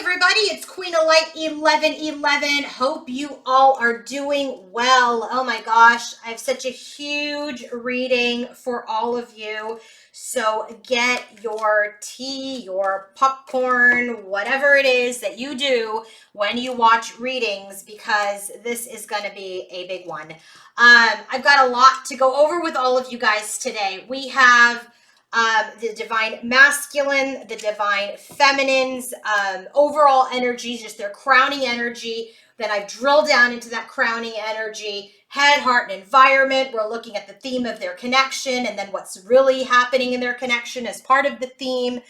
everybody, it's Queen of Light 1111. Hope you all are doing well. Oh my gosh, I have such a huge reading for all of you. So get your tea, your popcorn, whatever it is that you do when you watch readings, because this is going to be a big one. I've got a lot to go over with all of you guys today. We have the divine masculine, the divine feminines, overall energies, just their crowning energy. Then I drill down into that crowning energy, head, heart, and environment. We're looking at the theme of their connection and then what's really happening in their connection as part of the theme.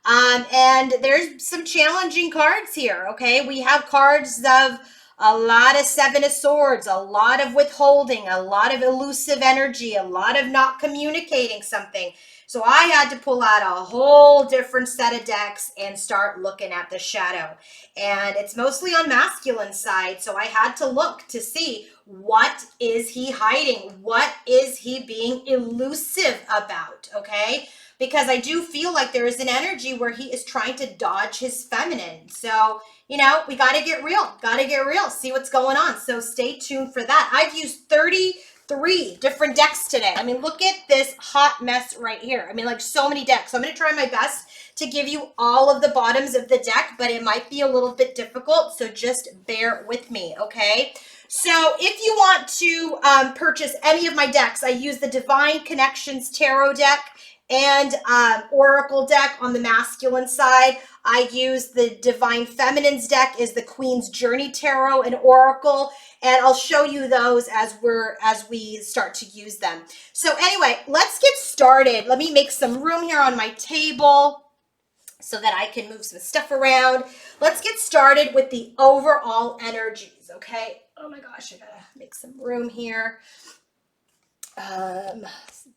And there's some challenging cards here, okay? We have cards of a lot of Seven of Swords, a lot of withholding, a lot of elusive energy, a lot of not communicating something. So I had to pull out a whole different set of decks and start looking at the shadow. And it's mostly on masculine side, so I had to look to see, what is he hiding? What is he being elusive about, okay? Because I do feel like there is an energy where he is trying to dodge his feminine. So, you know, we got to get real, see what's going on. So stay tuned for that. I've used 33 different decks today. I mean, look at this hot mess right here. I mean, like, so many decks. So I'm going to try my best to give you all of the bottoms of the deck, but it might be a little bit difficult. So just bear with me, okay? So if you want to purchase any of my decks, I use the Divine Connections Tarot deck and Oracle deck on the masculine side. I use the Divine Feminines deck, is the Queen's Journey Tarot and Oracle, and I'll show you those as we start to use them. So anyway, let's get started. Let me make some room here on my table so that I can move some stuff around. Let's get started with the overall energies, okay? Oh my gosh, I gotta make some room here.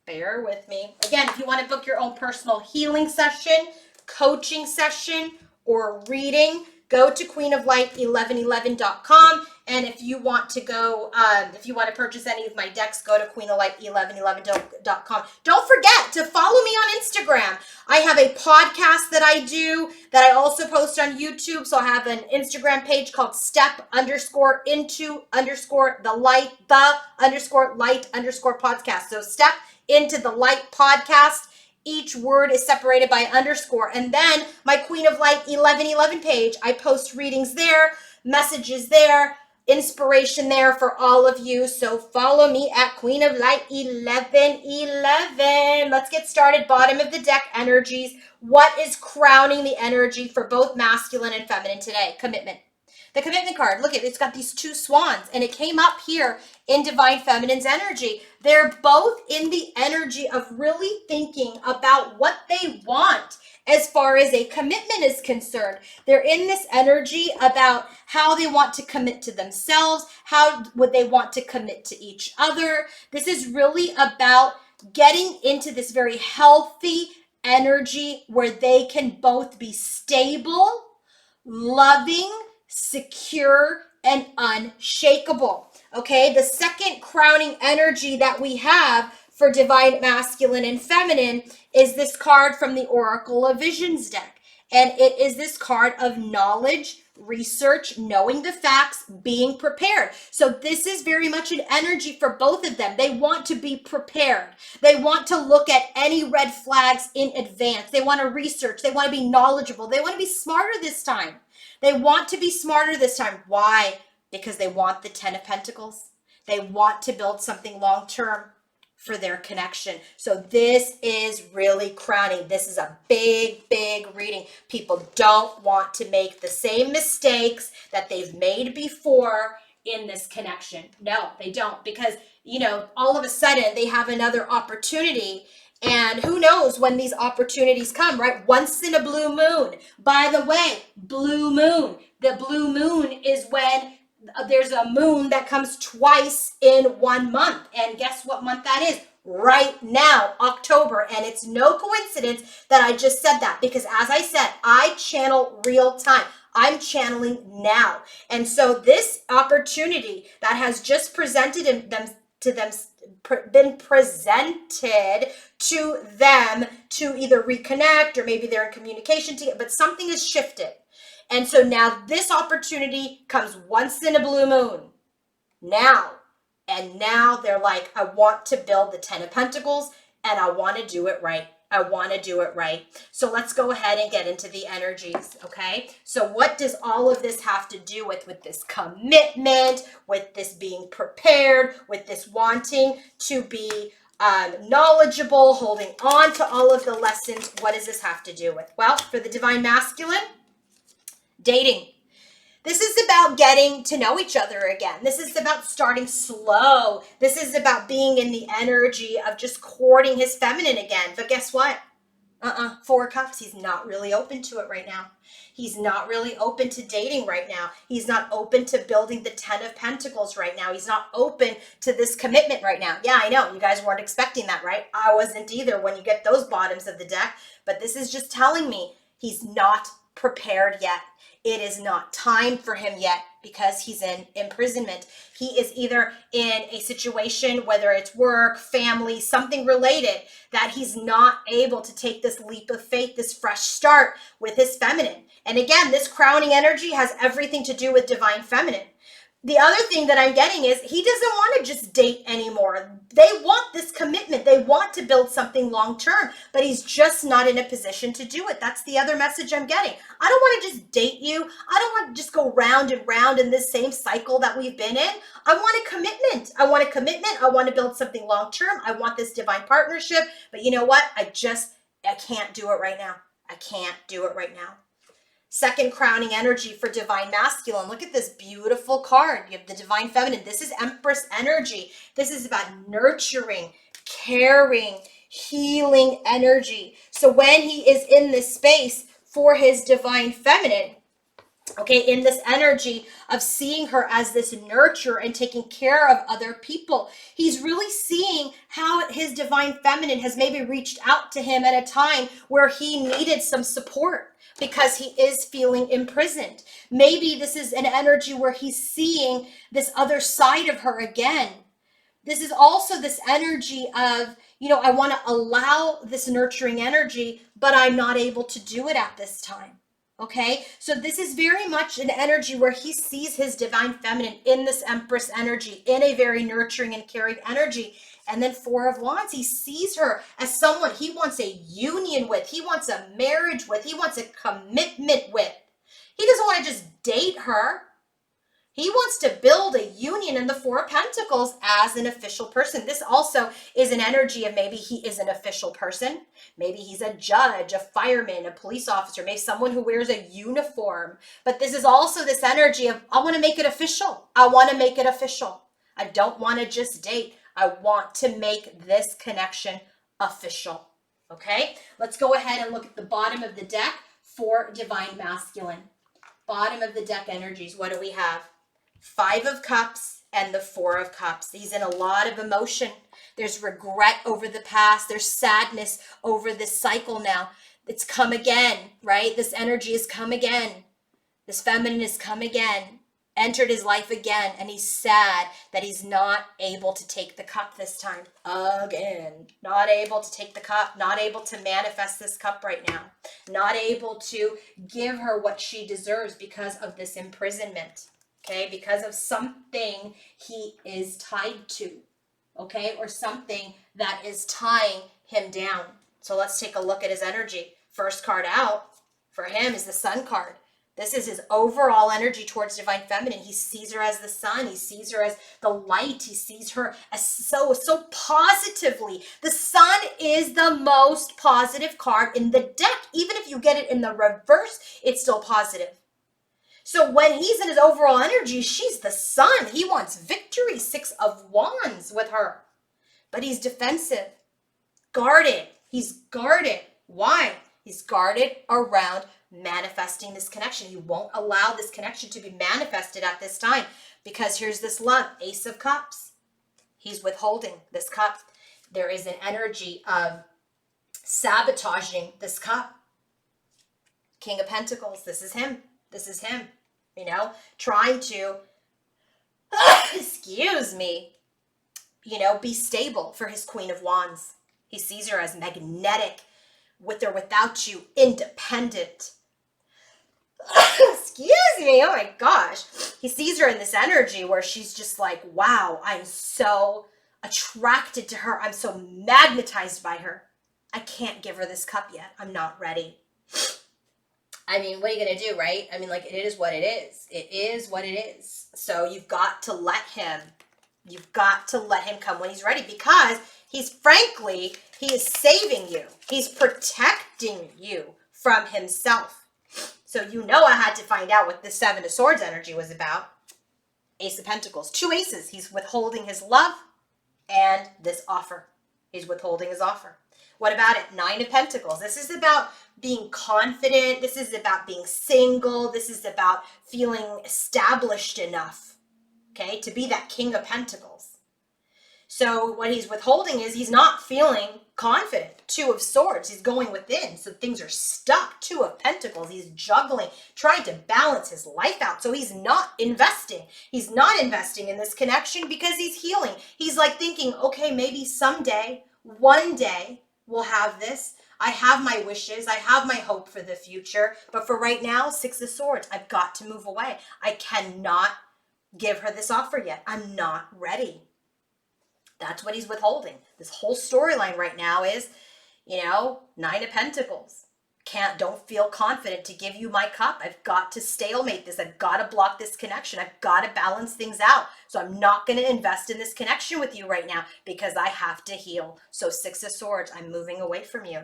Bear with me. Again, if you want to book your own personal healing session, coaching session, or reading, go to queenoflight1111.com. And if you want to go, if you want to purchase any of my decks, go to queenoflight1111.com. Don't forget to follow me on Instagram. I have a podcast that I do that I also post on YouTube. So I have an Instagram page called step_into_the_light_podcast. So step into the light podcast. Each word is separated by underscore. And then my Queen of Light 1111 page, I post readings there, messages there, inspiration there for all of you. So follow me at Queen of Light 1111. Let's get started. Bottom of the deck energies. What is crowning the energy for both masculine and feminine today? Commitment. The commitment card, look at it, it's got these two swans, and it came up here in Divine Feminine's energy. They're both in the energy of really thinking about what they want as far as a commitment is concerned. They're in this energy about how they want to commit to themselves, how would they want to commit to each other. This is really about getting into this very healthy energy where they can both be stable, loving, secure, and unshakable. Okay, the second crowning energy that we have for divine masculine and feminine is this card from the Oracle of Visions deck. And it is this card of knowledge, research, knowing the facts, being prepared. So this is very much an energy for both of them. They want to be prepared. They want to look at any red flags in advance. They want to research. They want to be knowledgeable. They want to be smarter this time. They want to be smarter this time. Why? Because they want the 10 of Pentacles. They want to build something long-term for their connection. So this is really crowning. This is a big, big reading. People don't want to make the same mistakes that they've made before in this connection. No, they don't, because, you know, all of a sudden they have another opportunity. And who knows when these opportunities come, right? Once in a blue moon. By the way, blue moon. The blue moon is when there's a moon that comes twice in 1 month. And guess what month that is? Right now, October. And it's no coincidence that I just said that, because as I said, I channel real time. I'm channeling now. And so this opportunity that has just presented been presented to them to either reconnect, or maybe they're in communication together, but something has shifted. And so now this opportunity comes once in a blue moon. Now. And now they're like, I want to build the 10 of Pentacles and I want to do it right. I want to do it right. So let's go ahead and get into the energies, okay? So what does all of this have to do with this commitment, with this being prepared, with this wanting to be knowledgeable, holding on to all of the lessons? What does this have to do with? Well, for the Divine Masculine, dating. This is about getting to know each other again. This is about starting slow. This is about being in the energy of just courting his feminine again. But guess what? Four of Cups, he's not really open to it right now. He's not really open to dating right now. He's not open to building the 10 of Pentacles right now. He's not open to this commitment right now. Yeah, I know. You guys weren't expecting that, right? I wasn't either when you get those bottoms of the deck. But this is just telling me he's not prepared yet. It is not time for him yet because he's in imprisonment. He is either in a situation, whether it's work, family, something related, that he's not able to take this leap of faith, this fresh start with his feminine. And again, this crowning energy has everything to do with divine feminine. The other thing that I'm getting is he doesn't want to just date anymore. They want this commitment. They want to build something long term, but he's just not in a position to do it. That's the other message I'm getting. I don't want to just date you. I don't want to just go round and round in this same cycle that we've been in. I want a commitment. I want a commitment. I want to build something long term. I want this divine partnership. But you know what? I can't do it right now. I can't do it right now. Second crowning energy for Divine Masculine. Look at this beautiful card. You have the Divine Feminine. This is Empress energy. This is about nurturing, caring, healing energy. So when he is in this space for his Divine Feminine, okay, in this energy of seeing her as this nurturer and taking care of other people, he's really seeing how his Divine Feminine has maybe reached out to him at a time where he needed some support because he is feeling imprisoned. Maybe this is an energy where he's seeing this other side of her again. This is also this energy of, I want to allow this nurturing energy, but I'm not able to do it at this time. Okay, so this is very much an energy where he sees his Divine Feminine in this Empress energy, in a very nurturing and caring energy. And then Four of Wands, he sees her as someone he wants a union with, he wants a marriage with, he wants a commitment with. He doesn't want to just date her. He wants to build a union in the Four of Pentacles as an official person. This also is an energy of maybe he is an official person. Maybe he's a judge, a fireman, a police officer, maybe someone who wears a uniform. But this is also this energy of, I want to make it official. I want to make it official. I don't want to just date. I want to make this connection official. Okay, let's go ahead and look at the bottom of the deck for Divine Masculine. Bottom of the deck energies, what do we have? Five of Cups and the Four of Cups. He's in a lot of emotion. There's regret over the past. There's sadness over this cycle now. It's come again, right? This energy has come again. This feminine has come again, entered his life again, and he's sad that he's not able to take the cup this time. Again, not able to take the cup, not able to manifest this cup right now, not able to give her what she deserves because of this imprisonment. Okay, because of something he is tied to, okay, or something that is tying him down. So let's take a look at his energy. First card out for him is the Sun card. This is his overall energy towards Divine Feminine. He sees her as the sun. He sees her as the light. He sees her as so positively. The Sun is the most positive card in the deck. Even if you get it in the reverse, it's still positive. So when he's in his overall energy, she's the sun. He wants victory, Six of Wands with her. But he's defensive, guarded. He's guarded. Why? He's guarded around manifesting this connection. He won't allow this connection to be manifested at this time because here's this love, Ace of Cups. He's withholding this cup. There is an energy of sabotaging this cup. King of Pentacles, this is him. This is him, trying to, excuse me, be stable for his Queen of Wands. He sees her as magnetic, with or without you, independent. excuse me. Oh my gosh. He sees her in this energy where she's just like, wow, I'm so attracted to her. I'm so magnetized by her. I can't give her this cup yet. I'm not ready. I mean, what are you going to do, right? I mean, like, it is what it is. It is what it is. So you've got to let him. You've got to let him come when he's ready, because he's, frankly, he is saving you. He's protecting you from himself. So you know I had to find out what this Seven of Swords energy was about. Ace of Pentacles. 2 aces. He's withholding his love and this offer. He's withholding his offer. What about it? 9 of Pentacles. This is about being confident. This is about being single. This is about feeling established enough, okay, to be that King of Pentacles. So what he's withholding is he's not feeling confident. 2 of Swords. He's going within. So things are stuck. 2 of Pentacles. He's juggling, trying to balance his life out. So he's not investing. He's not investing in this connection because he's healing. He's like thinking, okay, maybe someday, one day, we'll have this. I have my wishes. I have my hope for the future. But for right now, 6 of Swords. I've got to move away. I cannot give her this offer yet. I'm not ready. That's what he's withholding. This whole storyline right now is, 9 of Pentacles. Don't feel confident to give you my cup. I've got to stalemate this. I've got to block this connection. I've got to balance things out. So I'm not going to invest in this connection with you right now because I have to heal. So 6 of Swords, I'm moving away from you.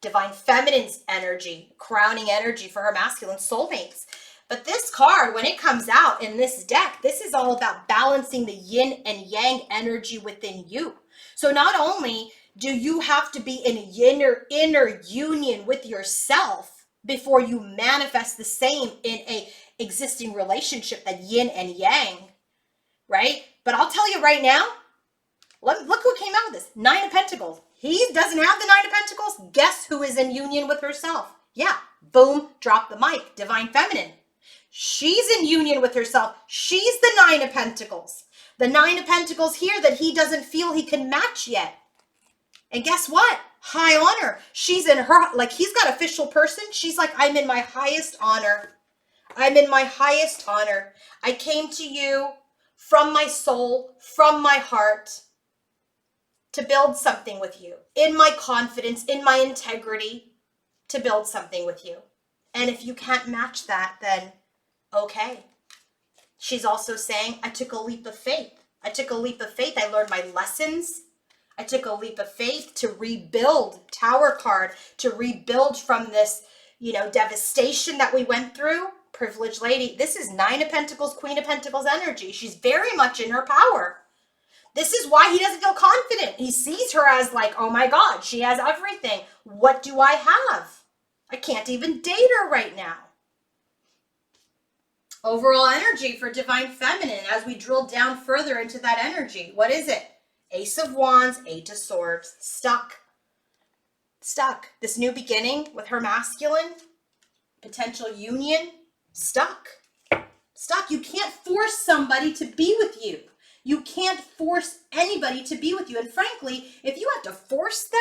Divine Feminine's energy, crowning energy for her masculine soulmates. But this card, when it comes out in this deck, this is all about balancing the yin and yang energy within you. So not only do you have to be in inner union with yourself before you manifest the same in a existing relationship, that yin and yang, right? But I'll tell you right now, look who came out with this. 9 of Pentacles. He doesn't have the 9 of Pentacles. Guess who is in union with herself? Yeah, boom, drop the mic. Divine Feminine. She's in union with herself. She's the 9 of Pentacles. The 9 of Pentacles here that he doesn't feel he can match yet. And guess what? High honor. She's in her, like he's got official person. She's like, I'm in my highest honor. I'm in my highest honor. I came to you from my soul, from my heart, to build something with you. In my confidence, in my integrity, to build something with you. And if you can't match that, then okay. She's also saying, I took a leap of faith. I took a leap of faith. I learned my lessons. I took a leap of faith to rebuild, Tower card, to rebuild from this, devastation that we went through. Privileged lady. This is 9 of Pentacles, Queen of Pentacles energy. She's very much in her power. This is why he doesn't feel confident. He sees her as like, oh my God, she has everything. What do I have? I can't even date her right now. Overall energy for Divine Feminine as we drill down further into that energy. What is it? Ace of Wands, 8 of Swords. Stuck. This new beginning with her masculine, potential union. Stuck. You can't force somebody to be with you. You can't force anybody to be with you. And frankly, if you have to force them,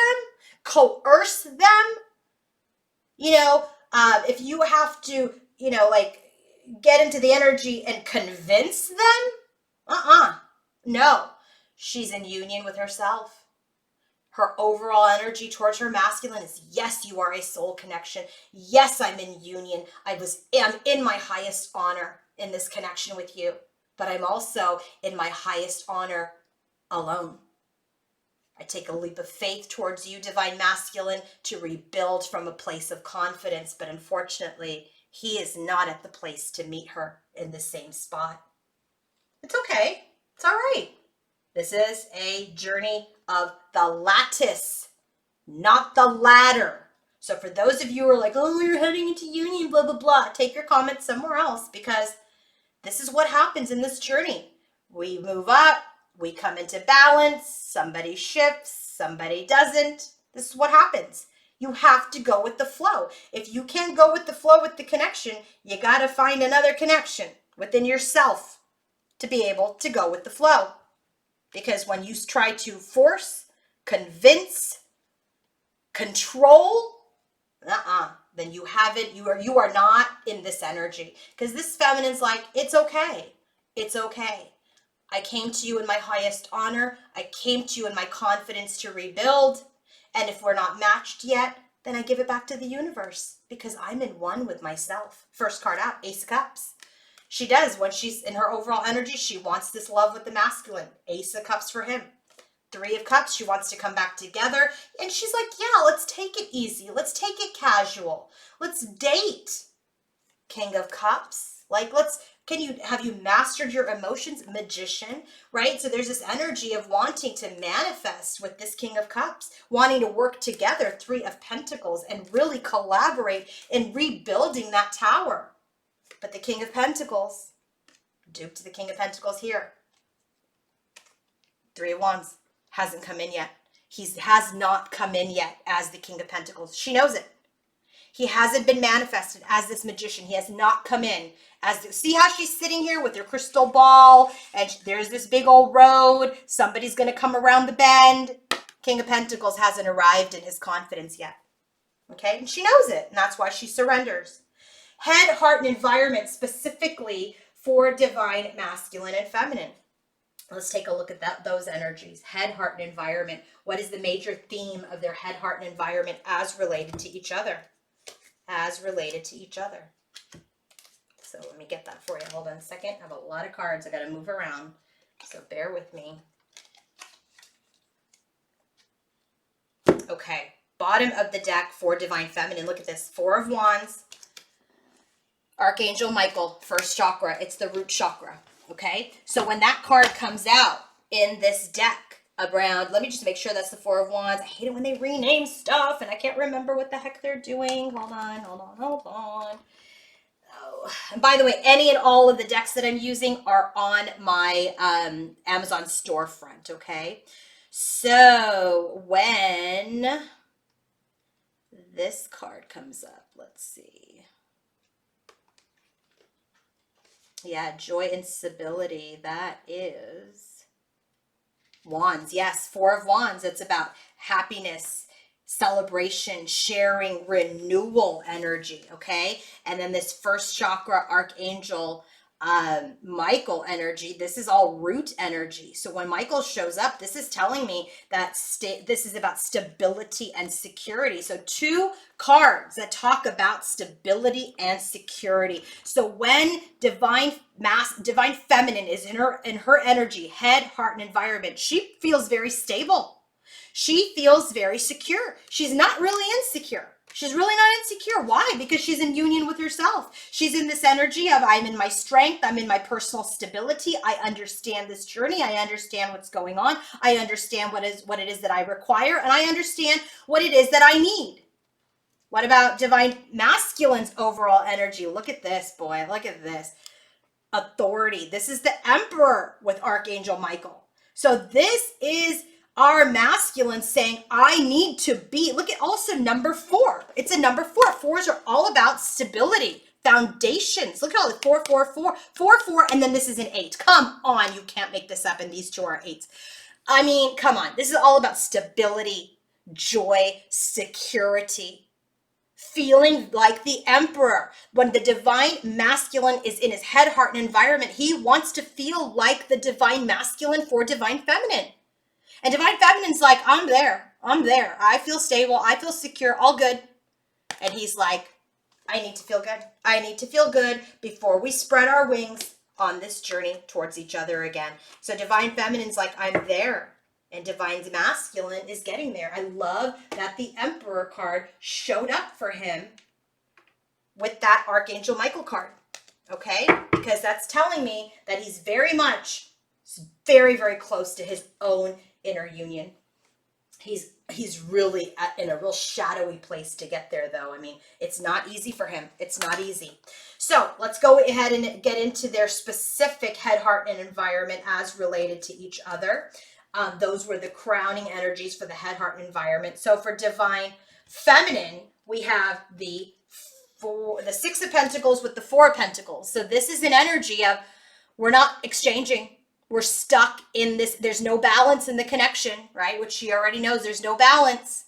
coerce them, if you have to, get into the energy and convince them, no. She's in union with herself. Her overall energy towards her masculine is, yes, you are a soul connection. Yes, I'm in union. I'm in my highest honor in this connection with you. But I'm also in my highest honor alone. I take a leap of faith towards you, Divine Masculine, to rebuild from a place of confidence. But unfortunately, he is not at the place to meet her in the same spot. It's okay. It's all right. This is a journey of the lattice, not the ladder. So for those of you who are like, oh, you're heading into union, blah, blah, blah, take your comments somewhere else, because this is what happens in this journey. We move up, we come into balance, somebody shifts, somebody doesn't. This is what happens. You have to go with the flow. If you can't go with the flow with the connection, you got to find another connection within yourself to be able to go with the flow. Because when you try to force, convince, control, then you haven't, you are not in this energy. Because this feminine's like, it's okay. It's okay. I came to you in my highest honor. I came to you in my confidence to rebuild. And if we're not matched yet, then I give it back to the universe because I'm in one with myself. First card out, Ace of Cups. She does. When she's in her overall energy, she wants this love with the masculine. Ace of Cups for him. Three of Cups, she wants to come back together. And she's like, yeah, let's take it easy. Let's take it casual. Let's date. King of Cups. Like, have you mastered your emotions? Magician, right? So there's this energy of wanting to manifest with this King of Cups, wanting to work together, Three of Pentacles, and really collaborate in rebuilding that tower. But the King of Pentacles, duped to the King of Pentacles here. Three of Wands. Hasn't come in yet. He has not come in yet as the King of Pentacles. She knows it. He hasn't been manifested as this magician. He has not come in as see how she's sitting here with her crystal ball and there's this big old road. Somebody's going to come around the bend. King of Pentacles hasn't arrived in his confidence yet. Okay, and she knows it, and that's why she surrenders. Head, heart, and environment specifically for divine masculine and feminine. Let's take a look at those energies. Head, heart, and environment. What is the major theme of their head, heart, and environment as related to each other? As related to each other. So let me get that for you. Hold on a second. I have a lot of cards. I got to move around. So bear with me. Okay. Bottom of the deck for divine feminine. Look at this. Four of Wands. Archangel Michael. First chakra. It's the root chakra. Okay, so when that card comes out in this deck around, let me just make sure that's the Four of Wands. I hate it when they rename stuff and I can't remember what the heck they're doing. Hold on. Oh, and by the way, any and all of the decks that I'm using are on my Amazon storefront, okay? So when this card comes up, let's see. Yeah, joy and stability. That is Wands. Yes, Four of Wands. It's about happiness, celebration, sharing, renewal energy. Okay. And then this first chakra, Archangel Michael energy. This is all root energy. So when Michael shows up, this is telling me that this is about stability and security. So two cards that talk about stability and security. So when divine feminine is in her energy, head, heart, and environment, she feels very stable. She feels very secure. She's not really insecure. She's really not insecure. Why? Because she's in union with herself. She's in this energy of I'm in my strength. I'm in my personal stability. I understand this journey. I understand what's going on. I understand what it is that I require. And I understand what it is that I need. What about divine masculine's overall energy? Look at this, boy. Look at this. Authority. This is the Emperor with Archangel Michael. So this is our masculine saying, I need to be, look at also number 4. It's a number 4. Fours are all about stability, foundations. Look at all the 4, 4, 4, 4, 4, and then this is an 8. Come on, you can't make this up, and these two are 8s. I mean, come on. This is all about stability, joy, security, feeling like the Emperor. When the divine masculine is in his head, heart, and environment, he wants to feel like the divine masculine for divine feminine. And divine feminine's like, I'm there. I feel stable. I feel secure. All good. And he's like, I need to feel good. I need to feel good before we spread our wings on this journey towards each other again. So divine feminine's like, I'm there. And divine masculine is getting there. I love that the Emperor card showed up for him with that Archangel Michael card. Okay? Because that's telling me that he's very, very close to his own inner union. He's really in a real shadowy place to get there, though. I mean, it's not easy for him. It's not easy. So let's go ahead and get into their specific head, heart, and environment as related to each other. Those were the crowning energies for the head, heart, and environment. So for divine feminine, we have the 6 of Pentacles with the 4 of Pentacles. So this is an energy of we're not exchanging. We're stuck in this. There's no balance in the connection, right? Which she already knows. There's no balance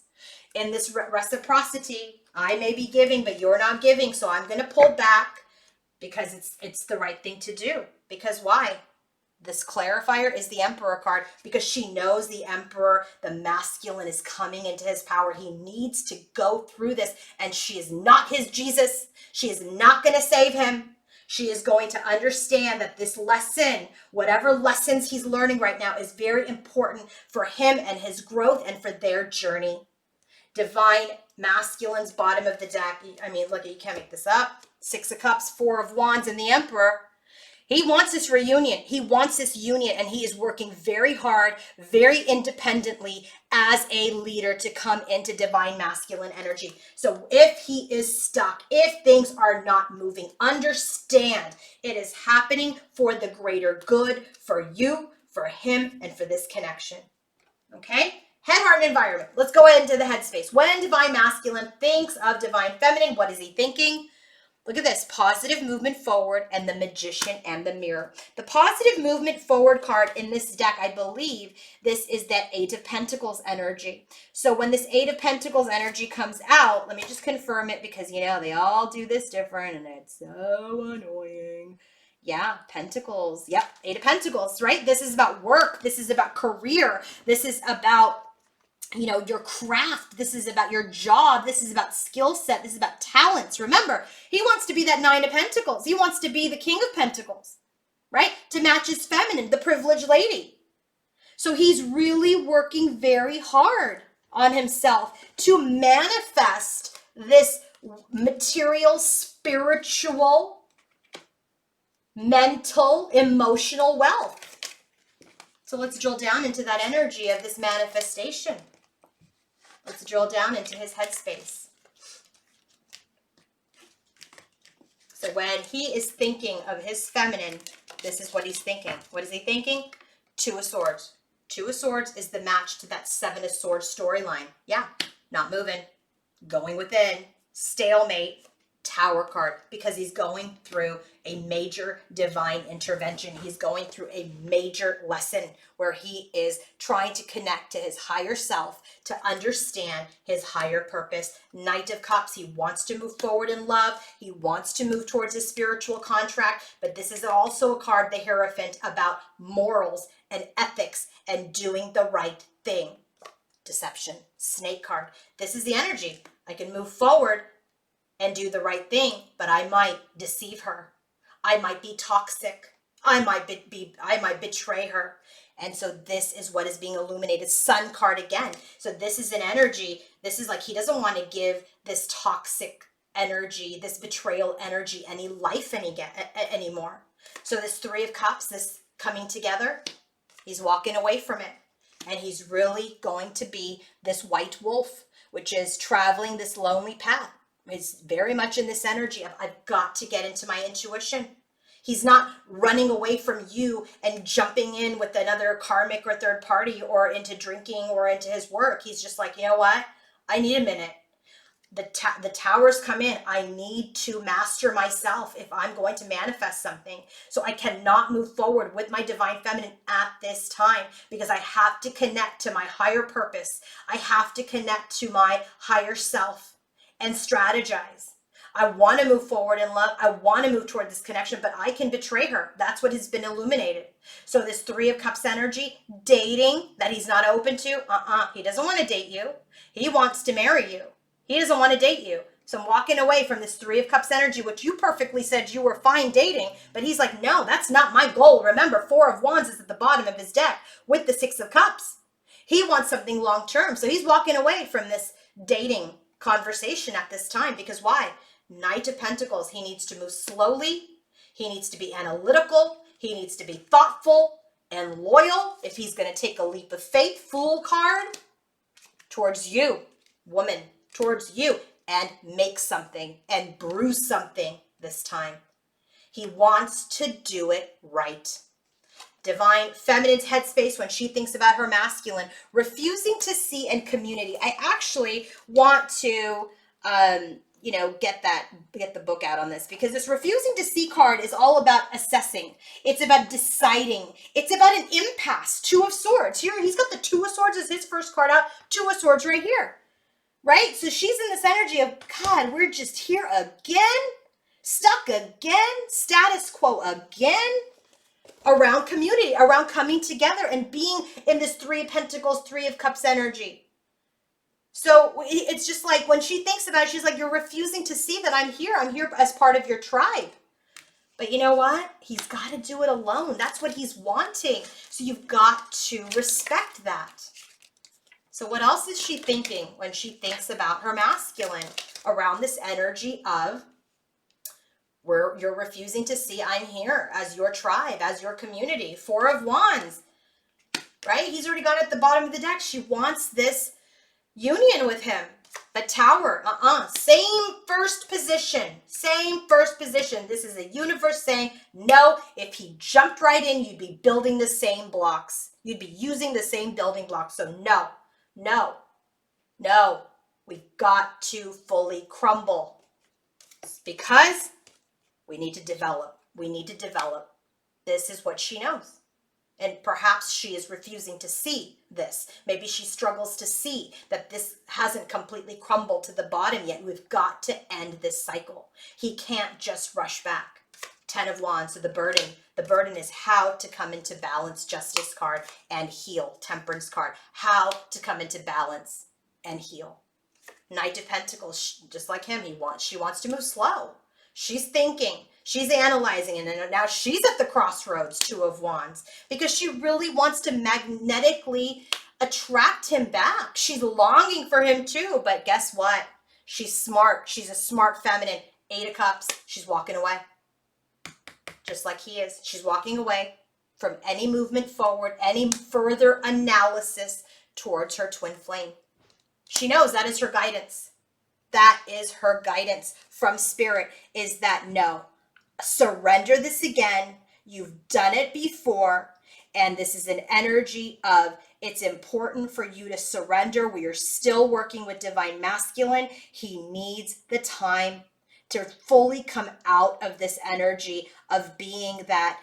in this reciprocity. I may be giving, but you're not giving, so I'm going to pull back because it's the right thing to do. Because why? This clarifier is the Emperor card because she knows the Emperor, the masculine, is coming into his power. He needs to go through this, and she is not his Jesus. She is not going to save him. She is going to understand that this lesson, whatever lessons he's learning right now, is very important for him and his growth and for their journey. Divine masculine's bottom of the deck. I mean, look, you can't make this up. 6 of Cups, 4 of Wands, and the Emperor. He wants this reunion. He wants this union, and he is working very hard, very independently as a leader to come into divine masculine energy. So if he is stuck, if things are not moving, understand it is happening for the greater good, for you, for him, and for this connection. Okay? Head, heart, and environment. Let's go into the headspace. When divine masculine thinks of divine feminine, what is he thinking? Look at this, positive movement forward and the Magician and the Mirror. The positive movement forward card in this deck, I believe this is that 8 of Pentacles energy. So when this 8 of Pentacles energy comes out, let me just confirm it because, you know, they all do this different and it's so annoying. Yeah, Pentacles. Yep, 8 of Pentacles, right? This is about work. This is about career. This is about, you know, your craft. This is about your job. This is about skill set. This is about talents. Remember, he wants to be that 9 of Pentacles. He wants to be the King of Pentacles, right? To match his feminine, the privileged lady. So he's really working very hard on himself to manifest this material, spiritual, mental, emotional wealth. So let's drill down into that energy of this manifestation. Let's drill down into his headspace. So when he is thinking of his feminine, this is what he's thinking. What is he thinking? 2 of Swords. 2 of Swords is the match to that 7 of Swords storyline. Yeah, not moving, going within, stalemate, Tower card, because he's going through a major divine intervention. He's going through a major lesson where he is trying to connect to his higher self to understand his higher purpose. Knight of Cups, he wants to move forward in love. He wants to move towards a spiritual contract, but this is also a card, the Hierophant, about morals and ethics and doing the right thing. Deception, Snake card. This is the energy. I can move forward and do the right thing, but I might deceive her. I might be toxic. I might betray her. And so this is what is being illuminated. Sun card again. So this is an energy. This is like he doesn't want to give this toxic energy, this betrayal energy, any life anymore. So this 3 of Cups, this coming together, he's walking away from it. And he's really going to be this white wolf, which is traveling this lonely path. He's very much in this energy of, I've got to get into my intuition. He's not running away from you and jumping in with another karmic or third party or into drinking or into his work. He's just like, you know what? I need a minute. The towers come in. I need to master myself if I'm going to manifest something. So I cannot move forward with my divine feminine at this time because I have to connect to my higher purpose. I have to connect to my higher self and strategize. I want to move forward in love. I want to move toward this connection, but I can betray her. That's what has been illuminated. So this 3 of Cups energy, dating that he's not open to. He doesn't want to date you. He wants to marry you. He doesn't want to date you. So I'm walking away from this 3 of Cups energy, which you perfectly said you were fine dating, but he's like, no, that's not my goal. Remember, 4 of Wands is at the bottom of his deck with the 6 of Cups. He wants something long-term. So he's walking away from this dating conversation at this time because why? Knight of Pentacles. He needs to move slowly. He needs to be analytical. He needs to be thoughtful and loyal if he's going to take a leap of faith. Fool card towards you, woman, towards you, and make something and brew something this time. He wants to do it right. Divine feminine's headspace when she thinks about her masculine, refusing to see in community. I actually want to, get the book out on this because this refusing to see card is all about assessing. It's about deciding. It's about an impasse. 2 of Swords. Here, he's got the 2 of Swords as his first card out. 2 of Swords right here. right? So she's in this energy of, God, we're just here again, stuck again, status quo again, around community, around coming together and being in this Three of Pentacles, Three of Cups energy. So it's just like when she thinks about it, she's like, you're refusing to see that I'm here. I'm here as part of your tribe. But you know what? He's got to do it alone. That's what he's wanting. So you've got to respect that. So what else is she thinking when she thinks about her masculine around this energy of where you're refusing to see I'm here as your tribe, as your community? Four of Wands, right? He's already got it at the bottom of the deck. She wants this union with him. But Tower, same first position, same first position. This is a universe saying, no, if he jumped right in, you'd be building the same blocks. You'd be using the same building blocks. So no, no, no, we've got to fully crumble. It's because we need to develop. We need to develop. This is what she knows. And perhaps she is refusing to see this. Maybe she struggles to see that this hasn't completely crumbled to the bottom yet. We've got to end this cycle. He can't just rush back. 10 of Wands, so the burden. The burden is how to come into balance, Justice card, and heal, Temperance card. How to come into balance and heal. Knight of Pentacles, just like him, she wants to move slow. She's thinking, she's analyzing, and now she's at the crossroads, Two of Wands, because she really wants to magnetically attract him back. She's longing for him too, but guess what? She's smart. She's a smart feminine. 8 of Cups, she's walking away. Just like he is. She's walking away from any movement forward, any further analysis towards her twin flame. She knows that is her guidance. That is her guidance from spirit, is that no, surrender this again. You've done it before. And this is an energy of it's important for you to surrender. We are still working with divine masculine. He needs the time to fully come out of this energy of being that,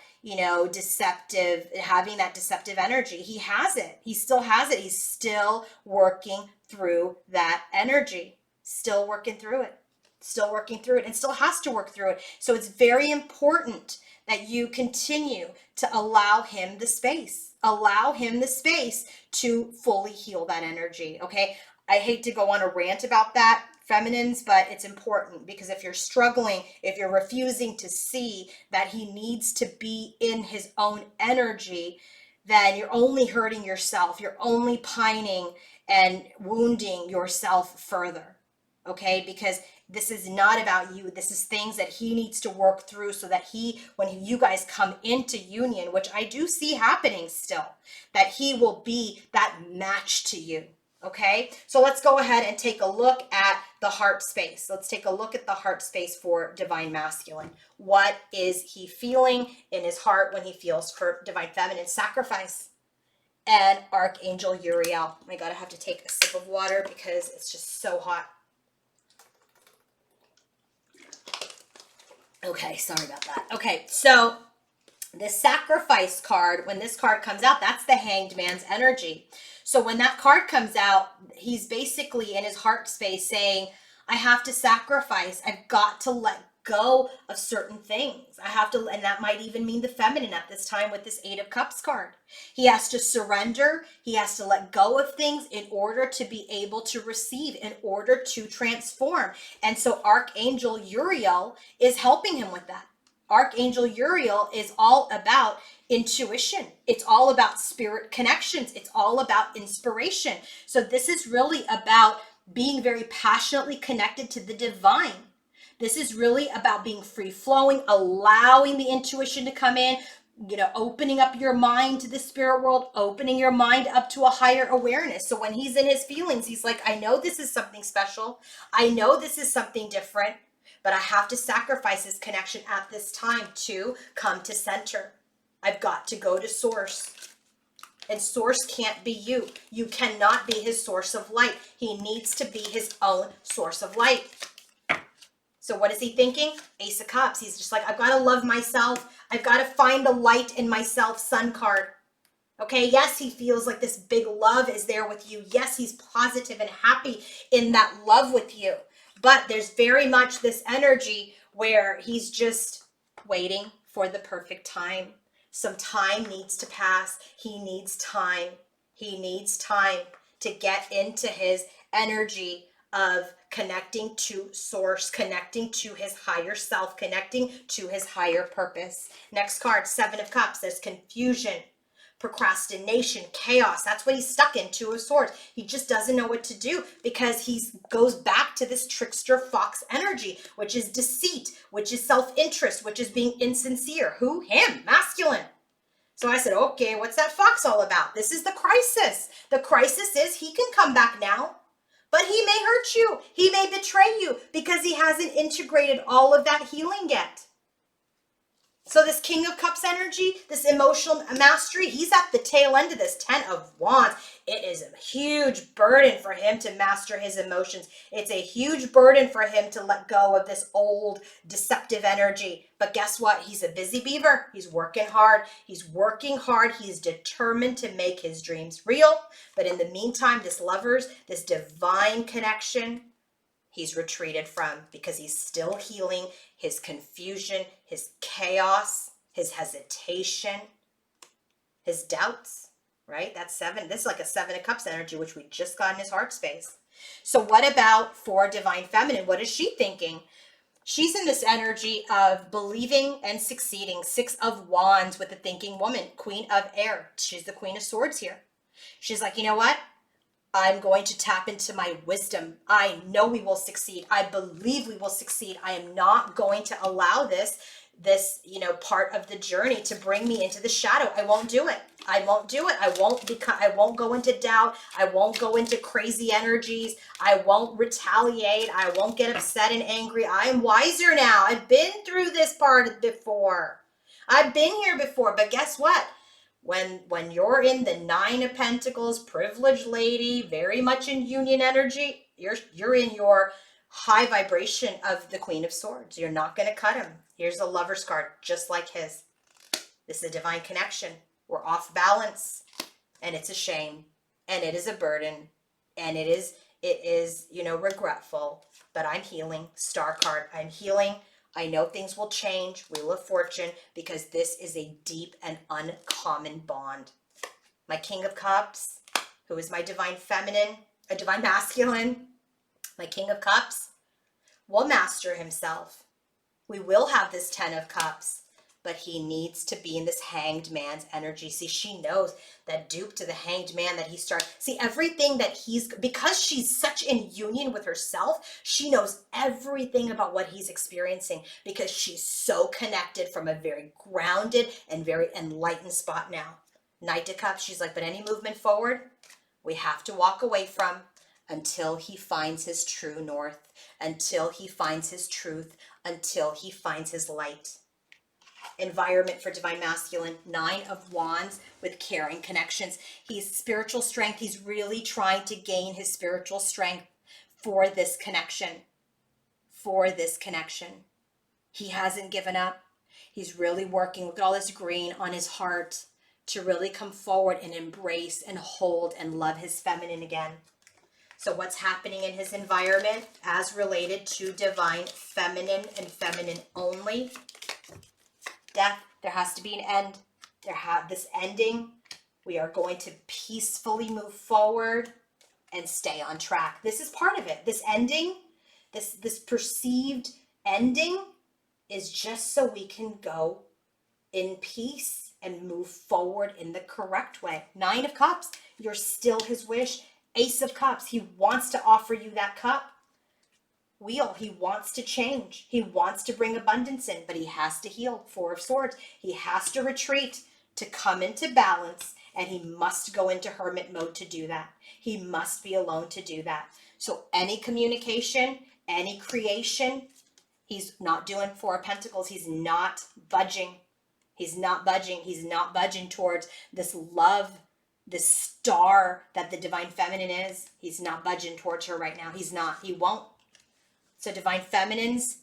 deceptive, having that deceptive energy. He has it. He still has it. He's still working through that energy. Still working through it, and still has to work through it. So it's very important that you continue to allow him the space to fully heal that energy. Okay. I hate to go on a rant about that, feminines, but it's important because if you're struggling, if you're refusing to see that he needs to be in his own energy, then you're only hurting yourself. You're only pining and wounding yourself further. Okay, because this is not about you. This is things that he needs to work through so that when you guys come into union, which I do see happening still, that he will be that match to you. Okay, so let's go ahead and take a look at the heart space. Let's take a look at the heart space for divine masculine. What is he feeling in his heart when he feels for divine feminine? Sacrifice and Archangel Uriel. Oh my God, I have to take a sip of water because it's just so hot. Okay, sorry about that. Okay, so the sacrifice card, when this card comes out, that's the Hanged Man's energy. So when that card comes out, he's basically in his heart space saying, I have to sacrifice. I've got to let go of certain things. I have to, and that might even mean the feminine at this time with this 8 of Cups card. He has to surrender. He has to let go of things in order to be able to receive, in order to transform. And so Archangel Uriel is helping him with that. Archangel Uriel is all about intuition. It's all about spirit connections. It's all about inspiration. So this is really about being very passionately connected to the divine. This is really about being free flowing, allowing the intuition to come in, opening up your mind to the spirit world, opening your mind up to a higher awareness. So when he's in his feelings, he's like, I know this is something special. I know this is something different, but I have to sacrifice this connection at this time to come to center. I've got to go to source. And source can't be you. You cannot be his source of light. He needs to be his own source of light. So what is he thinking? Ace of Cups. He's just like, I've got to love myself. I've got to find the light in myself. Sun card. Okay, yes, he feels like this big love is there with you. Yes, he's positive and happy in that love with you. But there's very much this energy where he's just waiting for the perfect time. Some time needs to pass. He needs time. He needs time to get into his energy of connecting to source, connecting to his higher self, connecting to his higher purpose. Next card, Seven of Cups. There's confusion, procrastination, chaos. That's what he's stuck in. Two of Swords. He just doesn't know what to do because he goes back to this trickster fox energy, which is deceit, which is self-interest, which is being insincere. Who? Him. Masculine. So I said, okay, what's that fox all about? This is the crisis. The crisis is he can come back now, but he may hurt you. He may betray you because he hasn't integrated all of that healing yet. So this King of Cups energy, this emotional mastery, he's at the tail end of this. Ten of Wands. It is a huge burden for him to master his emotions. It's a huge burden for him to let go of this old deceptive energy. But guess what? He's a busy beaver. He's working hard. He's working hard. He's determined to make his dreams real. But in the meantime, this lovers, this divine connection, he's retreated from because he's still healing his confusion, his chaos, his hesitation, his doubts, right? That's seven. This is like a Seven of Cups energy, which we just got in his heart space. So what about for Divine Feminine? What is she thinking? She's in this energy of believing and succeeding. Six of Wands with the thinking woman, Queen of Air. She's the Queen of Swords here. She's like, you know what? I'm going to tap into my wisdom. I know we will succeed. I believe we will succeed. I am not going to allow this, part of the journey to bring me into the shadow. I won't do it. I won't do it. I won't go into doubt. I won't go into crazy energies. I won't retaliate. I won't get upset and angry. I am wiser now. I've been through this part before. I've been here before, but guess what? When you're in the Nine of Pentacles, privileged lady, very much in union energy, you're in your high vibration of the Queen of Swords. You're not going to cut him. Here's a Lover's card, just like his. This is a divine connection. We're off balance, and it's a shame, and it is a burden, and it is regretful. But I'm healing. Star card. I'm healing. I know things will change, Wheel of Fortune, because this is a deep and uncommon bond. My King of Cups, who is my Divine Feminine, a Divine Masculine, my King of Cups, will master himself. We will have this Ten of Cups, but he needs to be in this Hanged Man's energy. See, she knows that dupe to the Hanged Man that he starts. See, everything that because she's such in union with herself, she knows everything about what he's experiencing because she's so connected from a very grounded and very enlightened spot now. Knight of Cups, she's like, but any movement forward, we have to walk away from until he finds his true north, until he finds his truth, until he finds his light. Environment for Divine Masculine, Nine of Wands with caring connections. He's spiritual strength. He's really trying to gain his spiritual strength for this connection. For this connection. He hasn't given up. He's really working, look at all this green on his heart, to really come forward and embrace and hold and love his feminine again. So what's happening in his environment as related to Divine Feminine and feminine only? Death. There has to be an end. This ending. We are going to peacefully move forward and stay on track. This is part of it. This ending, this perceived ending is just so we can go in peace and move forward in the correct way. Nine of Cups, you're still his wish. Ace of Cups, he wants to offer you that cup. Wheel, he wants to change. He wants to bring abundance in, but he has to heal. Four of Swords, he has to retreat to come into balance, and he must go into hermit mode to do that. He must be alone to do that. So any communication, any creation, he's not doing. Four of Pentacles, he's not budging. He's not budging. He's not budging towards this love, this star that the Divine Feminine is. He's not budging towards her right now. He's not. He won't. So Divine Feminine's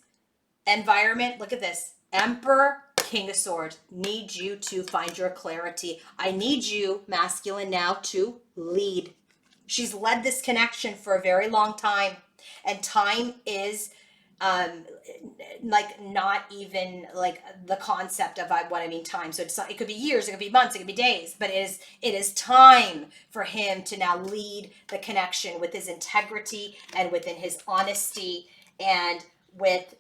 environment, look at this. Emperor, King of Swords, need you to find your clarity. I need you, masculine, now to lead. She's led this connection for a very long time, and time is like not even like the concept of what I mean time. So it's not, it could be years, it could be months, it could be days, but it is time for him to now lead the connection with his integrity and within his honesty and with,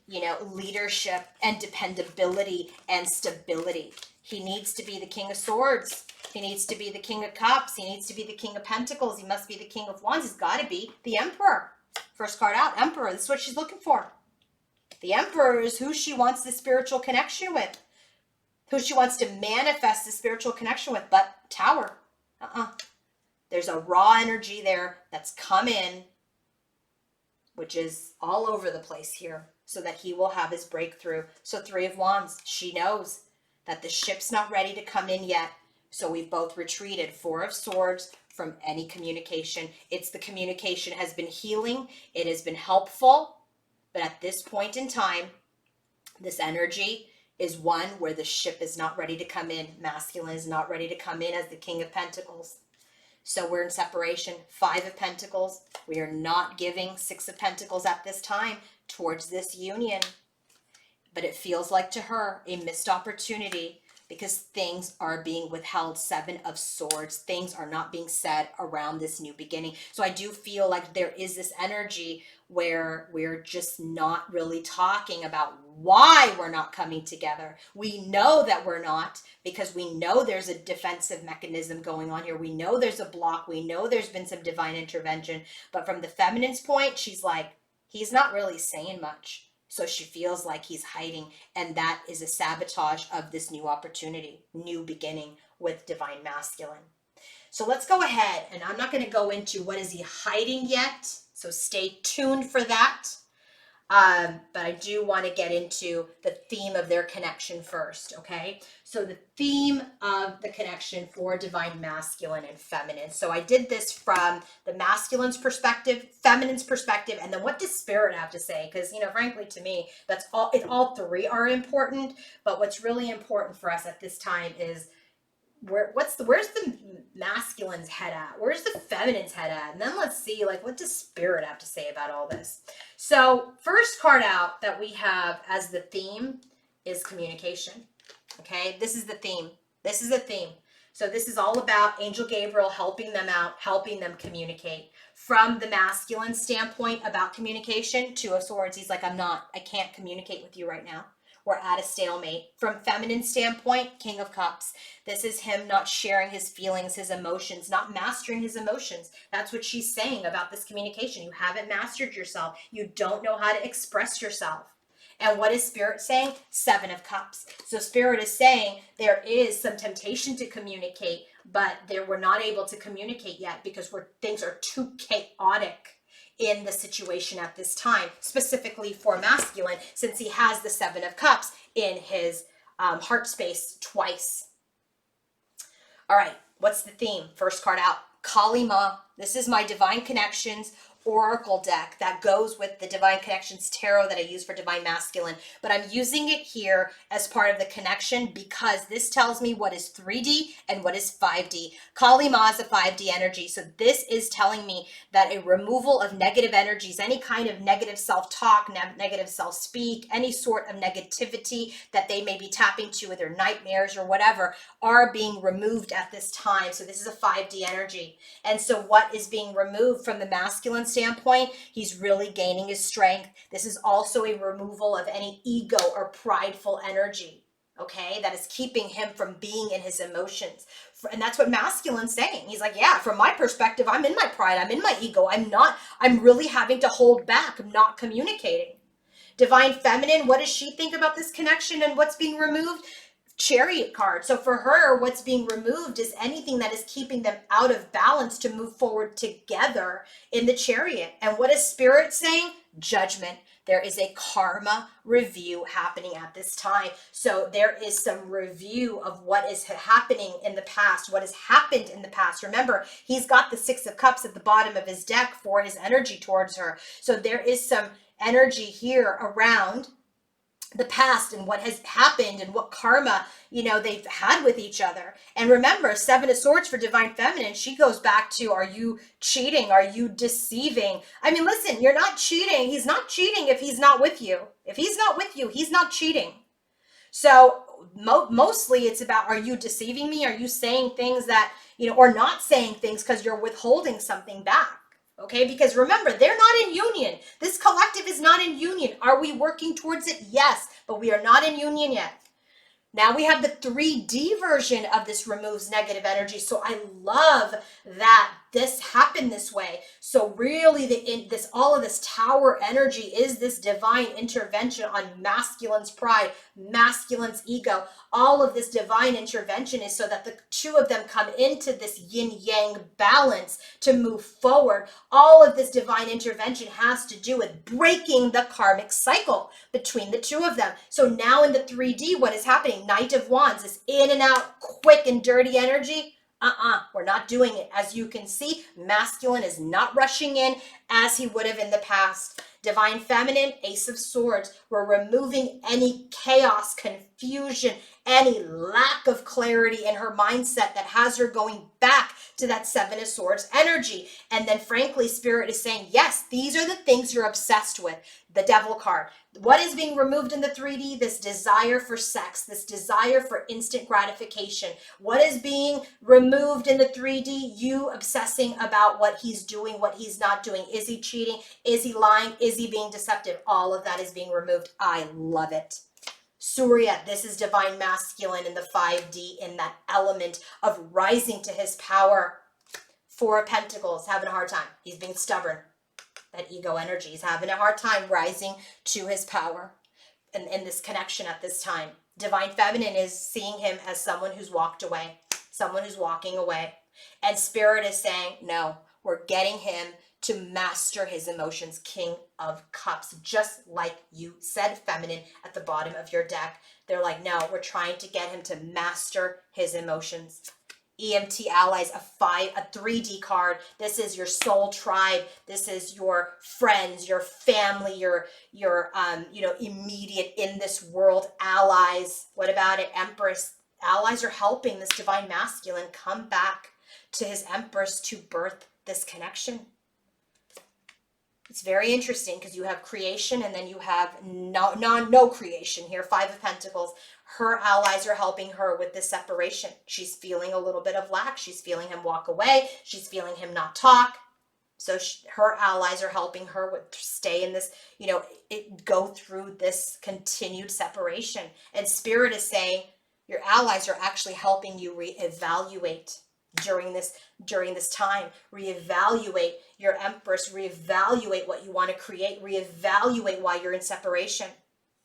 leadership and dependability and stability. He needs to be the King of Swords. He needs to be the King of Cups. He needs to be the King of Pentacles. He must be the King of Wands. He's got to be the Emperor. First card out, Emperor. This is what she's looking for. The Emperor is who she wants the spiritual connection with, who she wants to manifest the spiritual connection with. But Tower, there's a raw energy there that's come in, which is all over the place here, so that he will have his breakthrough. So Three of Wands, she knows that the ship's not ready to come in yet. So we've both retreated. Four of Swords from any communication. It's the communication has been healing. It has been helpful. But at this point in time, this energy is one where the ship is not ready to come in. Masculine is not ready to come in as the King of Pentacles. So we're in separation. Five of Pentacles. We are not giving Six of Pentacles at this time towards this union. But it feels like to her a missed opportunity because things are being withheld. Seven of Swords. Things are not being said around this new beginning. So I do feel like there is this energy where we're just not really talking about why we're not coming together. We know that we're not, because we know there's a defensive mechanism going on here. We know there's a block. We know there's been some divine intervention. But from the feminine's point, she's like, he's not really saying much. So she feels like he's hiding, and that is a sabotage of this new opportunity, new beginning with divine masculine. So let's go ahead, and I'm not going to go into what is he hiding yet, so stay tuned for that. But I do want to get into the theme of their connection first, okay? So the theme of the connection for divine masculine and feminine. So I did this from the masculine's perspective, feminine's perspective, and then what does spirit have to say? Because, frankly, to me, that's all three are important, but what's really important for us at this time is where's the masculine's head at? Where's the feminine's head at? And then let's see, what does spirit have to say about all this? So first card out that we have as the theme is communication. Okay, this is the theme. This is the theme. So this is all about Angel Gabriel helping them out, helping them communicate. From the masculine standpoint about communication, Two of Swords, he's like, I can't communicate with you right now. We're at a stalemate. From feminine standpoint, King of Cups. This is him not sharing his feelings, his emotions, not mastering his emotions. That's what she's saying about this communication. You haven't mastered yourself. You don't know how to express yourself. And what is Spirit saying? Seven of Cups. So Spirit is saying there is some temptation to communicate, but we're not able to communicate yet because things are too chaotic in the situation at this time, specifically for masculine, since he has the Seven of Cups in his heart space twice. All right, what's the theme? First card out, Kali Ma. This is my Divine Connections Oracle deck that goes with the Divine Connections Tarot that I use for Divine Masculine, but I'm using it here as part of the connection because this tells me what is 3D and what is 5D. Kali Ma is a 5D energy, so this is telling me that a removal of negative energies, any kind of negative self-talk, negative self-speak, any sort of negativity that they may be tapping to with their nightmares or whatever are being removed at this time. So this is a 5D energy. And so what is being removed from the masculine standpoint? He's really gaining his strength. This is also a removal of any ego or prideful energy, okay, that is keeping him from being in his emotions. And that's what masculine's saying. He's like, yeah, from my perspective, I'm in my pride, I'm in my ego, I'm really having to hold back, I'm not communicating. Divine Feminine, what does she think about this connection and what's being removed? Chariot card. So for her, what's being removed is anything that is keeping them out of balance to move forward together in the Chariot. And what is Spirit saying? Judgment. There is a karma review happening at this time. So there is some review of what is happening in the past, what has happened in the past. Remember, he's got the Six of Cups at the bottom of his deck for his energy towards her. So there is some energy here around the past and what has happened and what karma, they've had with each other. And remember, Seven of Swords for Divine Feminine, she goes back to, are you cheating? Are you deceiving? I mean, listen, you're not cheating. He's not cheating if he's not with you. If he's not with you, he's not cheating. So mostly it's about, are you deceiving me? Are you saying things that, or not saying things because you're withholding something back? Okay, because remember, they're not in union. This collective is not in union. Are we working towards it? Yes, but we are not in union yet. Now we have the 3D version of this removes negative energy. So I love that this happened this way. So really all of this tower energy is this divine intervention on masculine's pride, masculine's ego. All of this divine intervention is so that the two of them come into this yin-yang balance to move forward. All of this divine intervention has to do with breaking the karmic cycle between the two of them. So now in the 3D, what is happening? Knight of Wands, this in and out, quick and dirty energy. We're not doing it. As you can see, masculine is not rushing in as he would have in the past. Divine Feminine, Ace of Swords. We're removing any chaos, confusion, any lack of clarity in her mindset that has her going back to that Seven of Swords energy. And then frankly, Spirit is saying, yes, these are the things you're obsessed with. The Devil card. What is being removed in the 3D? This desire for sex, this desire for instant gratification. What is being removed in the 3D? You obsessing about what he's doing, what he's not doing. Is he cheating? Is he lying? Is he being deceptive? All of that is being removed. I love it. Surya, this is divine masculine in the 5D, in that element of rising to his power. Four of Pentacles, having a hard time. He's being stubborn. That ego energy. He's having a hard time rising to his power in this connection at this time. Divine Feminine is seeing him as someone who's walked away, someone who's walking away. And Spirit is saying, no, we're getting him to master his emotions. King of Cups, just like you said, Feminine, at the bottom of your deck. They're like, no, we're trying to get him to master his emotions. EMT allies, a 3D card. This is your soul tribe. This is your friends, your family, your immediate in this world allies. What about it? Empress. Allies are helping this divine masculine come back to his Empress to birth this connection. It's very interesting because you have creation and then you have no creation here. Five of Pentacles. Her allies are helping her with this separation. She's feeling a little bit of lack. She's feeling him walk away. She's feeling him not talk. So her allies are helping her with stay in this, go through this continued separation. And Spirit is saying your allies are actually helping you reevaluate during this time. Reevaluate your Empress, reevaluate what you want to create, reevaluate why you're in separation.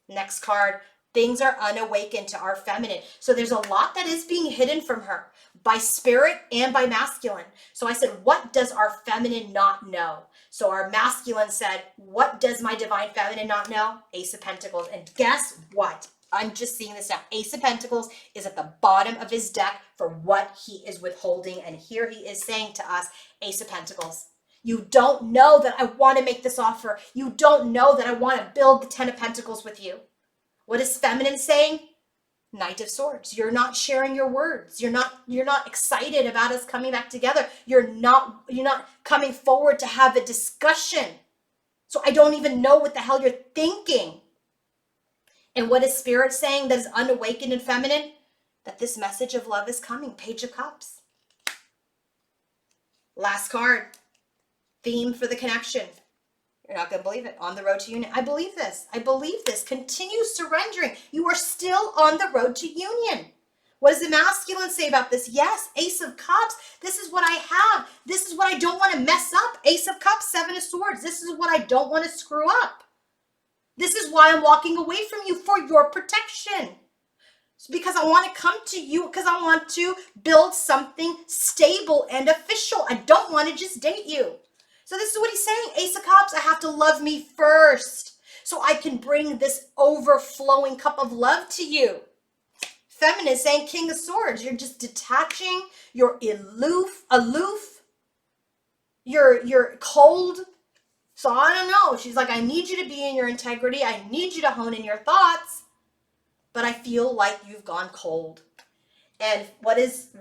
Next card, things are unawakened to our feminine. So there's a lot that is being hidden from her by Spirit and by masculine. So I said, what does our feminine not know? So our masculine said, what does my divine feminine not know? Ace of Pentacles. And guess what? I'm just seeing this now. Ace of Pentacles is at the bottom of his deck for what he is withholding. And here he is saying to us, Ace of Pentacles, you don't know that I want to make this offer. You don't know that I want to build the 10 of Pentacles with you. What is feminine saying? Knight of Swords. You're not sharing your words. You're not excited about us coming back together. You're not coming forward to have a discussion. So I don't even know what the hell you're thinking. And what is Spirit saying that is unawakened and feminine? That this message of love is coming. Page of Cups. Last card. Theme for the connection. You're not going to believe it. On the road to union. I believe this. I believe this. Continue surrendering. You are still on the road to union. What does the masculine say about this? Yes, Ace of Cups. This is what I have. This is what I don't want to mess up. Ace of Cups, Seven of Swords. This is what I don't want to screw up. This is why I'm walking away from you, for your protection. It's because I want to come to you, because I want to build something stable and official. I don't want to just date you. So this is what he's saying. Ace of Cups, I have to love me first so I can bring this overflowing cup of love to you. Feminine is saying King of Swords. You're just detaching. You're aloof. You're cold. So I don't know. She's like, I need you to be in your integrity. I need you to hone in your thoughts. But I feel like you've gone cold. And what is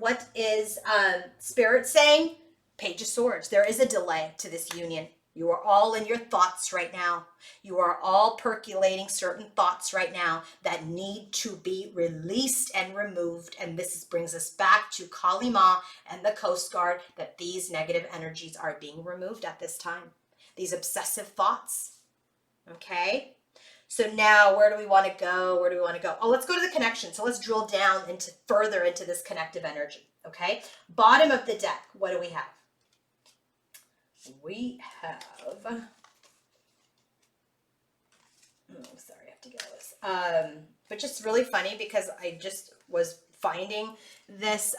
Spirit saying? Page of Swords. There is a delay to this union. You are all in your thoughts right now. You are all percolating certain thoughts right now that need to be released and removed. And this brings us back to Kali Ma and the Coast Guard, that these negative energies are being removed at this time. These obsessive thoughts. Okay? So now, where do we want to go? Where do we want to go? Oh, let's go to the connection. So let's drill down further into this connective energy. Okay? Bottom of the deck, what do we have? We have, oh, sorry, I have to get all this. But just really funny because I just was finding this,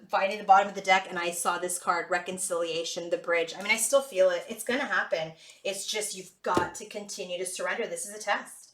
finding the bottom of the deck, and I saw this card, Reconciliation, the Bridge. I mean, I still feel it. It's going to happen. It's just, you've got to continue to surrender. This is a test.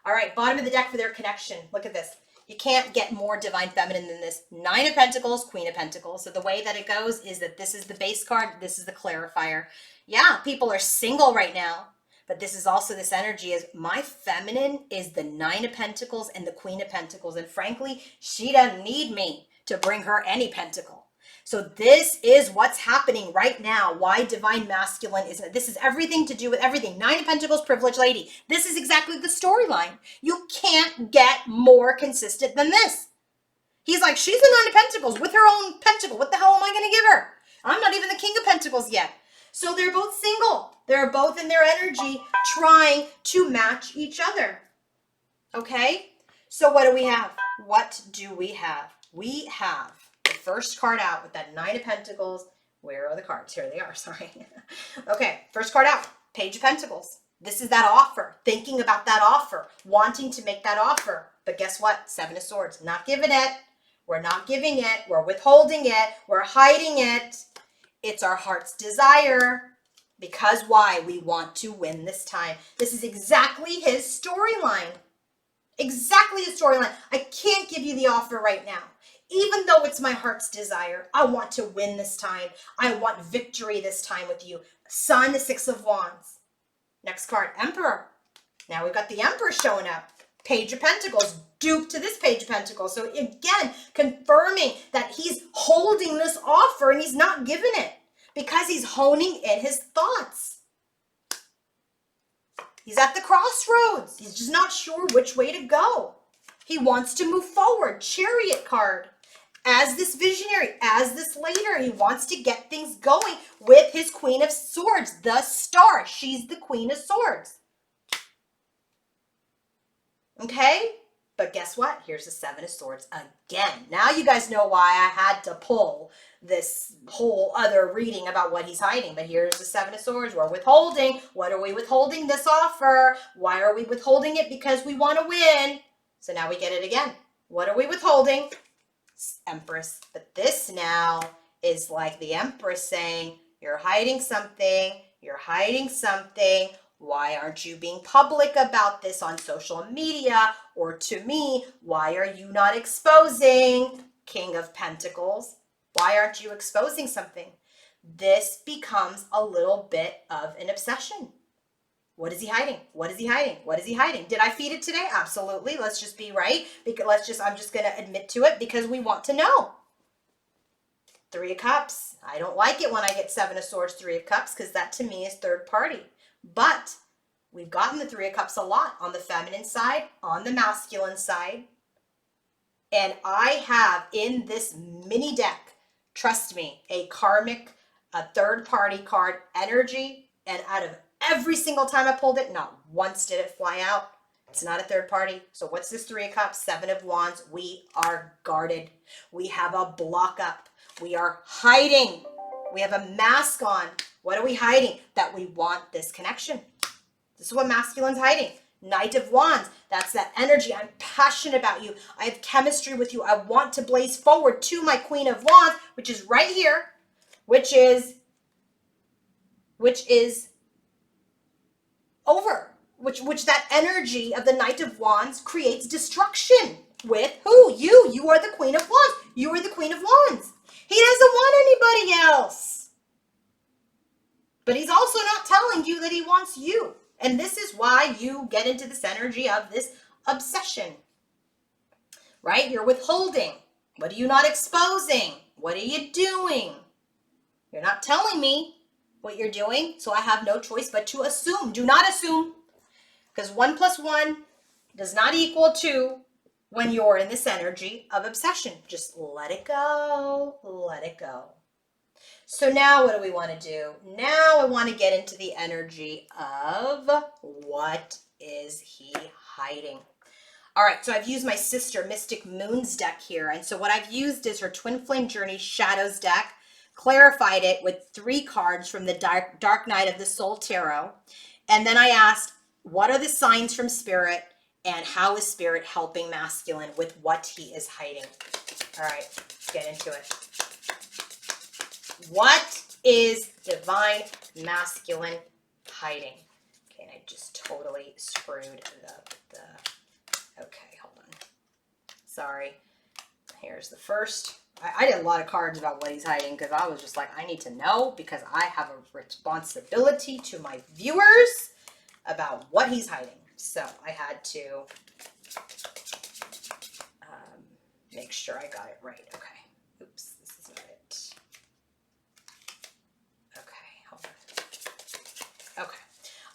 All right, bottom of the deck for their connection. Look at this. You can't get more divine feminine than this. Nine of Pentacles, Queen of Pentacles. So the way that it goes is that this is the base card. This is the clarifier. Yeah, people are single right now. But this is also, this energy is, my feminine is the Nine of Pentacles and the Queen of Pentacles. And frankly, she doesn't need me to bring her any pentacle. So this is what's happening right now. Why divine masculine isn't it? This is everything to do with everything. Nine of Pentacles, privileged lady. This is exactly the storyline. You can't get more consistent than this. He's like, she's the Nine of Pentacles with her own pentacle. What the hell am I going to give her? I'm not even the King of Pentacles yet. So they're both single. They're both in their energy trying to match each other. Okay? So what do we have? What do we have? We have the first card out with that Nine of Pentacles. Where are the cards? Here they are. Sorry. Okay. First card out. Page of Pentacles. This is that offer. Thinking about that offer. Wanting to make that offer. But guess what? Seven of Swords. Not giving it. We're not giving it. We're withholding it. We're hiding it. It's our heart's desire. Because why? We want to win this time. This is exactly his storyline. Exactly his storyline. I can't give you the offer right now. Even though it's my heart's desire, I want to win this time. I want victory this time with you. Sun, Six of Wands. Next card, Emperor. Now we've got the Emperor showing up. Page of Pentacles, dupe to this Page of Pentacles. So again, confirming that he's holding this offer and he's not giving it because he's honing in his thoughts. He's at the crossroads. He's just not sure which way to go. He wants to move forward. Chariot card. As this visionary, as this leader, he wants to get things going with his Queen of Swords, the Star. She's the Queen of Swords. Okay? But guess what? Here's the Seven of Swords again. Now you guys know why I had to pull this whole other reading about what he's hiding. But here's the Seven of Swords. We're withholding. What are we withholding this offer? Why are we withholding it? Because we want to win. So now we get it again. What are we withholding? Empress. But this now is like the Empress saying, you're hiding something. You're hiding something. Why aren't you being public about this on social media or to me? Why are you not exposing? King of Pentacles. Why aren't you exposing something? This becomes a little bit of an obsession. What is he hiding? What is he hiding? What is he hiding? Did I feed it today? Absolutely. Let's just be right. Because I'm just going to admit to it because we want to know. Three of Cups. I don't like it when I get Seven of Swords, Three of Cups, because that to me is third party. But we've gotten the Three of Cups a lot on the feminine side, on the masculine side. And I have in this mini deck, trust me, a karmic, a third party card energy. And out of every single time I pulled it, not once did it fly out. It's not a third party. So what's this Three of Cups? Seven of Wands. We are guarded. We have a block up. We are hiding. We have a mask on. What are we hiding? That we want this connection. This is what masculine's hiding. Knight of Wands. That's that energy. I'm passionate about you. I have chemistry with you. I want to blaze forward to my Queen of Wands, which is right here, which is over. Which that energy of the Knight of Wands creates destruction with who? You. You are the Queen of Wands. You are the Queen of Wands. He doesn't want anybody else. But he's also not telling you that he wants you. And this is why you get into this energy of this obsession, right? You're withholding. What are you not exposing? What are you doing? You're not telling me what you're doing, so I have no choice but to assume. Do not assume, because 1 plus 1 does not equal 2 when you're in this energy of obsession. Just let it go. Let it go. So now what do we want to do? Now I want to get into the energy of what is he hiding? All right, so I've used my sister Mystic Moon's deck here. And so what I've used is her Twin Flame Journey Shadows deck, clarified it with 3 cards from the Dark Night of the Soul Tarot. And then I asked, what are the signs from Spirit and how is Spirit helping masculine with what he is hiding? All right, let's get into it. What is divine masculine hiding? Okay, and I just totally screwed the okay, hold on. Sorry. Here's the first. I did a lot of cards about what he's hiding because I was just like, I need to know because I have a responsibility to my viewers about what he's hiding. So I had to make sure I got it right. Okay. Oops, this is not it. Okay, hold on. Okay.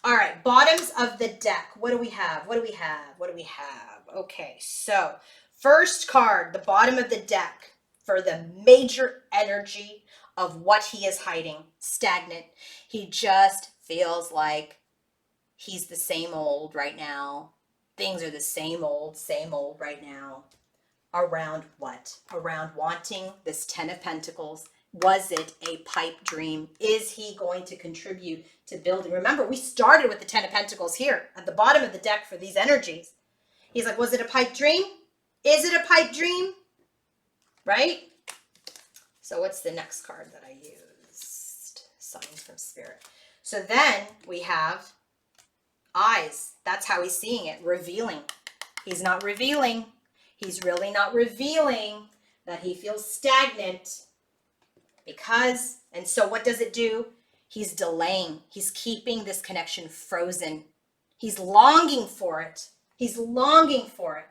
All right, bottoms of the deck. What do we have? What do we have? What do we have? Okay, so first card, the bottom of the deck for the major energy of what he is hiding, stagnant. He just feels like he's the same old right now. Things are the same old right now. Around what? Around wanting this 10 of Pentacles. Was it a pipe dream? Is he going to contribute to building? Remember, we started with the 10 of Pentacles here at the bottom of the deck for these energies. He's like, was it a pipe dream? Is it a pipe dream? Right? So what's the next card that I used? Signs from Spirit. So then we have eyes. That's how he's seeing it. Revealing. He's not revealing. He's really not revealing that he feels stagnant because, and so what does it do? He's delaying. He's keeping this connection frozen. He's longing for it. He's longing for it,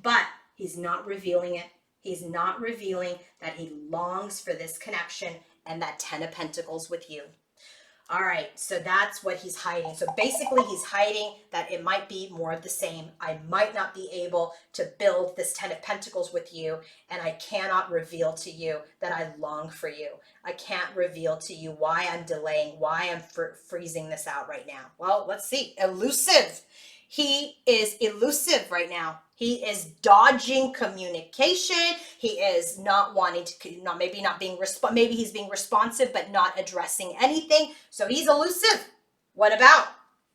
but he's not revealing it. He's not revealing that he longs for this connection and that 10 of Pentacles with you. All right, so that's what he's hiding. So basically he's hiding that it might be more of the same. I might not be able to build this 10 of Pentacles with you, and I cannot reveal to you that I long for you. I can't reveal to you why I'm delaying, why I'm freezing this out right now. Well, let's see. Elusive. He is elusive right now. He is dodging communication. He is not wanting to, maybe he's being responsive, but not addressing anything. So he's elusive. What about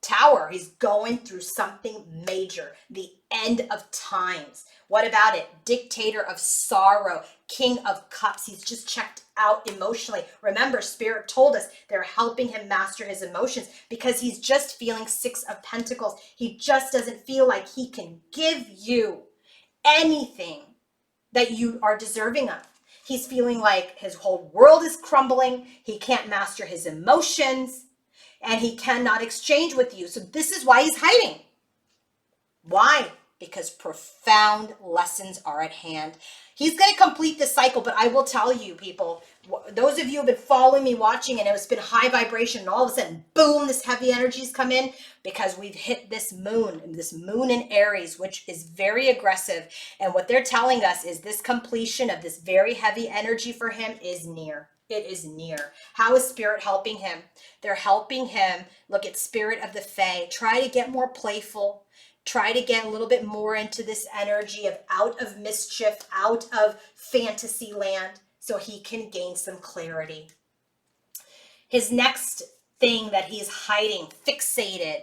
Tower? He's going through something major. The end of times. What about it? Dictator of sorrow. King of cups. He's just checked out emotionally. Remember, Spirit told us they're helping him master his emotions because he's just feeling 6 of Pentacles. He just doesn't feel like he can give you anything that you are deserving of. He's feeling like his whole world is crumbling. He can't master his emotions and he cannot exchange with you. So this is why he's hiding. Why? Because profound lessons are at hand. He's going to complete this cycle, but I will tell you, people, those of you who have been following me, watching, and it's been high vibration, and all of a sudden, boom, this heavy energy's come in because we've hit this moon in Aries, which is very aggressive. And what they're telling us is this completion of this very heavy energy for him is near. It is near. How is Spirit helping him? They're helping him look at Spirit of the Fae. Try to get more playful. Try to get a little bit more into this energy of out of mischief, out of fantasy land, so he can gain some clarity. His next thing that he's hiding, fixated.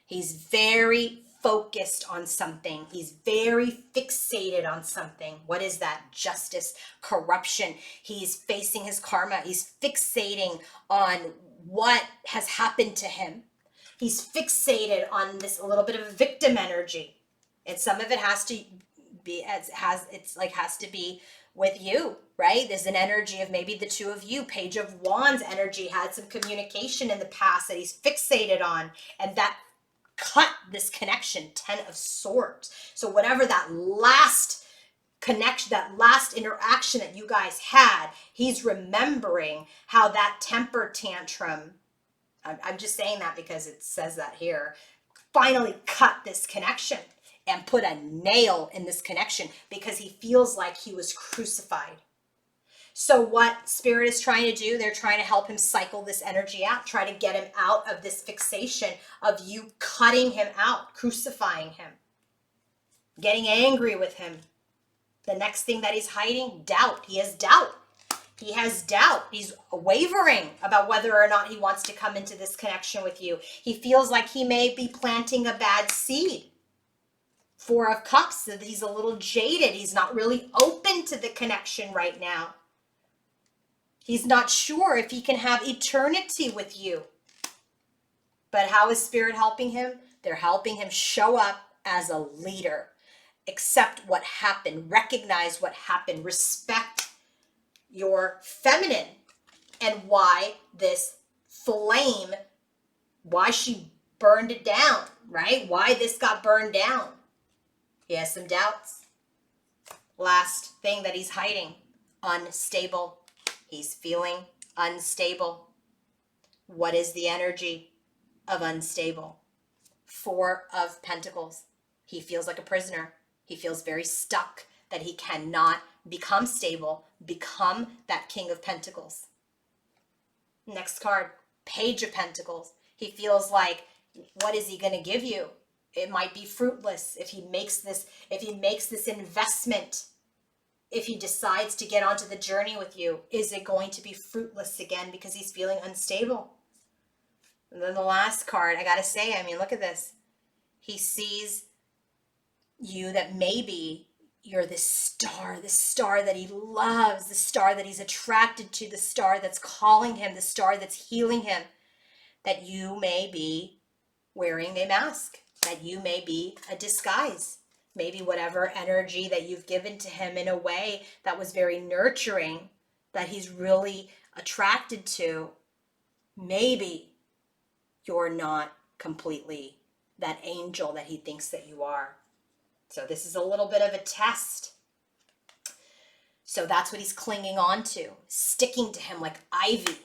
He's very focused on something. He's very fixated on something. What is that? Justice, corruption. He's facing his karma. He's fixating on what has happened to him. He's fixated on this a little bit of victim energy. And some of it has to has to be with you, right? There's an energy of maybe the two of you. Page of Wands energy had some communication in the past that he's fixated on, and that cut this connection. 10 of Swords. So whatever that last connection, that last interaction that you guys had, he's remembering how that temper tantrum, I'm just saying that because it says that here, finally cut this connection and put a nail in this connection because he feels like he was crucified. So what Spirit is trying to do, they're trying to help him cycle this energy out, try to get him out of this fixation of you cutting him out, crucifying him, getting angry with him. The next thing that he's hiding, doubt. He has doubt. He has doubt. He's wavering about whether or not he wants to come into this connection with you. He feels like he may be planting a bad seed. 4 of Cups, that he's a little jaded. He's not really open to the connection right now. He's not sure if he can have eternity with you. But how is Spirit helping him? They're helping him show up as a leader. Accept what happened. Recognize what happened. Respect your feminine and why this flame, why she burned it down, right? Why this got burned down. He has some doubts. Last thing that he's hiding, unstable. He's feeling unstable. What is the energy of unstable? 4 of Pentacles. He feels like a prisoner. He feels very stuck, that he cannot become stable, become that King of Pentacles. Next card, Page of Pentacles. He feels like, what is he going to give you? It might be fruitless if he makes this investment. If he decides to get onto the journey with you, is it going to be fruitless again because he's feeling unstable? And then the last card, I got to say, I mean, look at this. He sees you that maybe you're this star that he loves, the star that he's attracted to, the star that's calling him, the star that's healing him, that you may be wearing a mask, that you may be a disguise. Maybe whatever energy that you've given to him in a way that was very nurturing, that he's really attracted to, maybe you're not completely that angel that he thinks that you are. So this is a little bit of a test. So that's what he's clinging on to, sticking to him like ivy.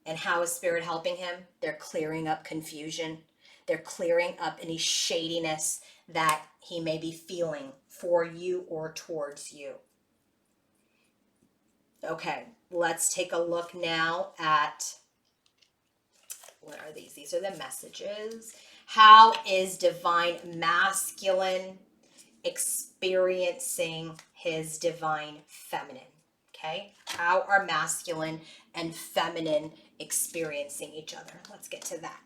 And how is Spirit helping him? They're clearing up confusion. They're clearing up any shadiness that he may be feeling for you or towards you. Okay, let's take a look now at, what are these? These are the messages. How is Divine Masculine experiencing his Divine Feminine? Okay, how are masculine and feminine experiencing each other? Let's get to that.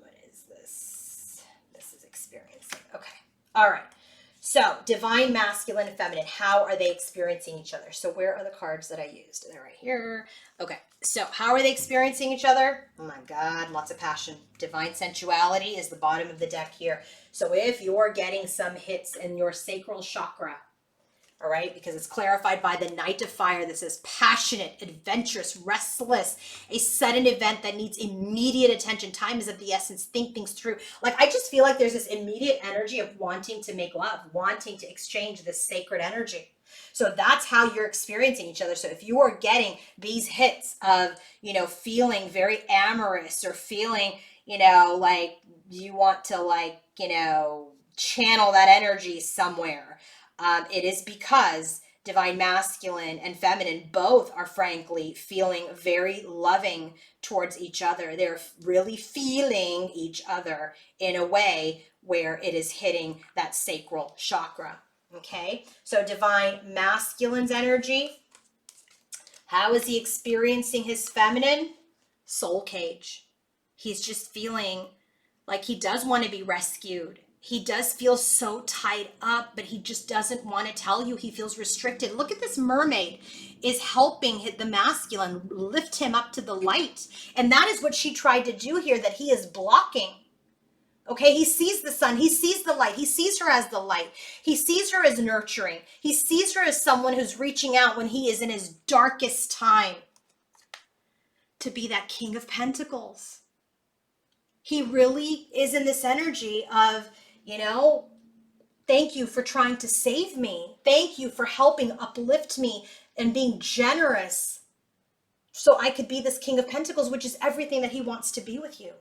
What is this? This is experiencing. Okay, all right. So Divine Masculine and Feminine, how are they experiencing each other? So where are the cards that I used? They're right here. Okay, so how are they experiencing each other? Oh my God, lots of passion. Divine Sensuality is the bottom of the deck here. So if you're getting some hits in your sacral chakra, all right, because it's clarified by the Knight of Fire that says passionate, adventurous, restless, a sudden event that needs immediate attention. Time is of the essence. Think things through. Like, I just feel like there's this immediate energy of wanting to make love, wanting to exchange this sacred energy. So that's how you're experiencing each other. So if you are getting these hits of, you know, feeling very amorous or feeling, you know, like you want to, like, you know, channel that energy somewhere, it is because Divine Masculine and Feminine both are frankly feeling very loving towards each other. They're really feeling each other in a way where it is hitting that sacral chakra. Okay, so Divine Masculine's energy, how is he experiencing his feminine? Soul cage. He's just feeling like he does want to be rescued. He does feel so tied up, but he just doesn't want to tell you. He feels restricted. Look at this mermaid is helping the masculine lift him up to the light. And that is what she tried to do here, that he is blocking. Okay, he sees the sun, he sees the light, he sees her as the light, he sees her as nurturing, he sees her as someone who's reaching out when he is in his darkest time to be that King of Pentacles. He really is in this energy of, thank you for trying to save me. Thank you for helping uplift me and being generous so I could be this King of Pentacles, which is everything that he wants to be with you.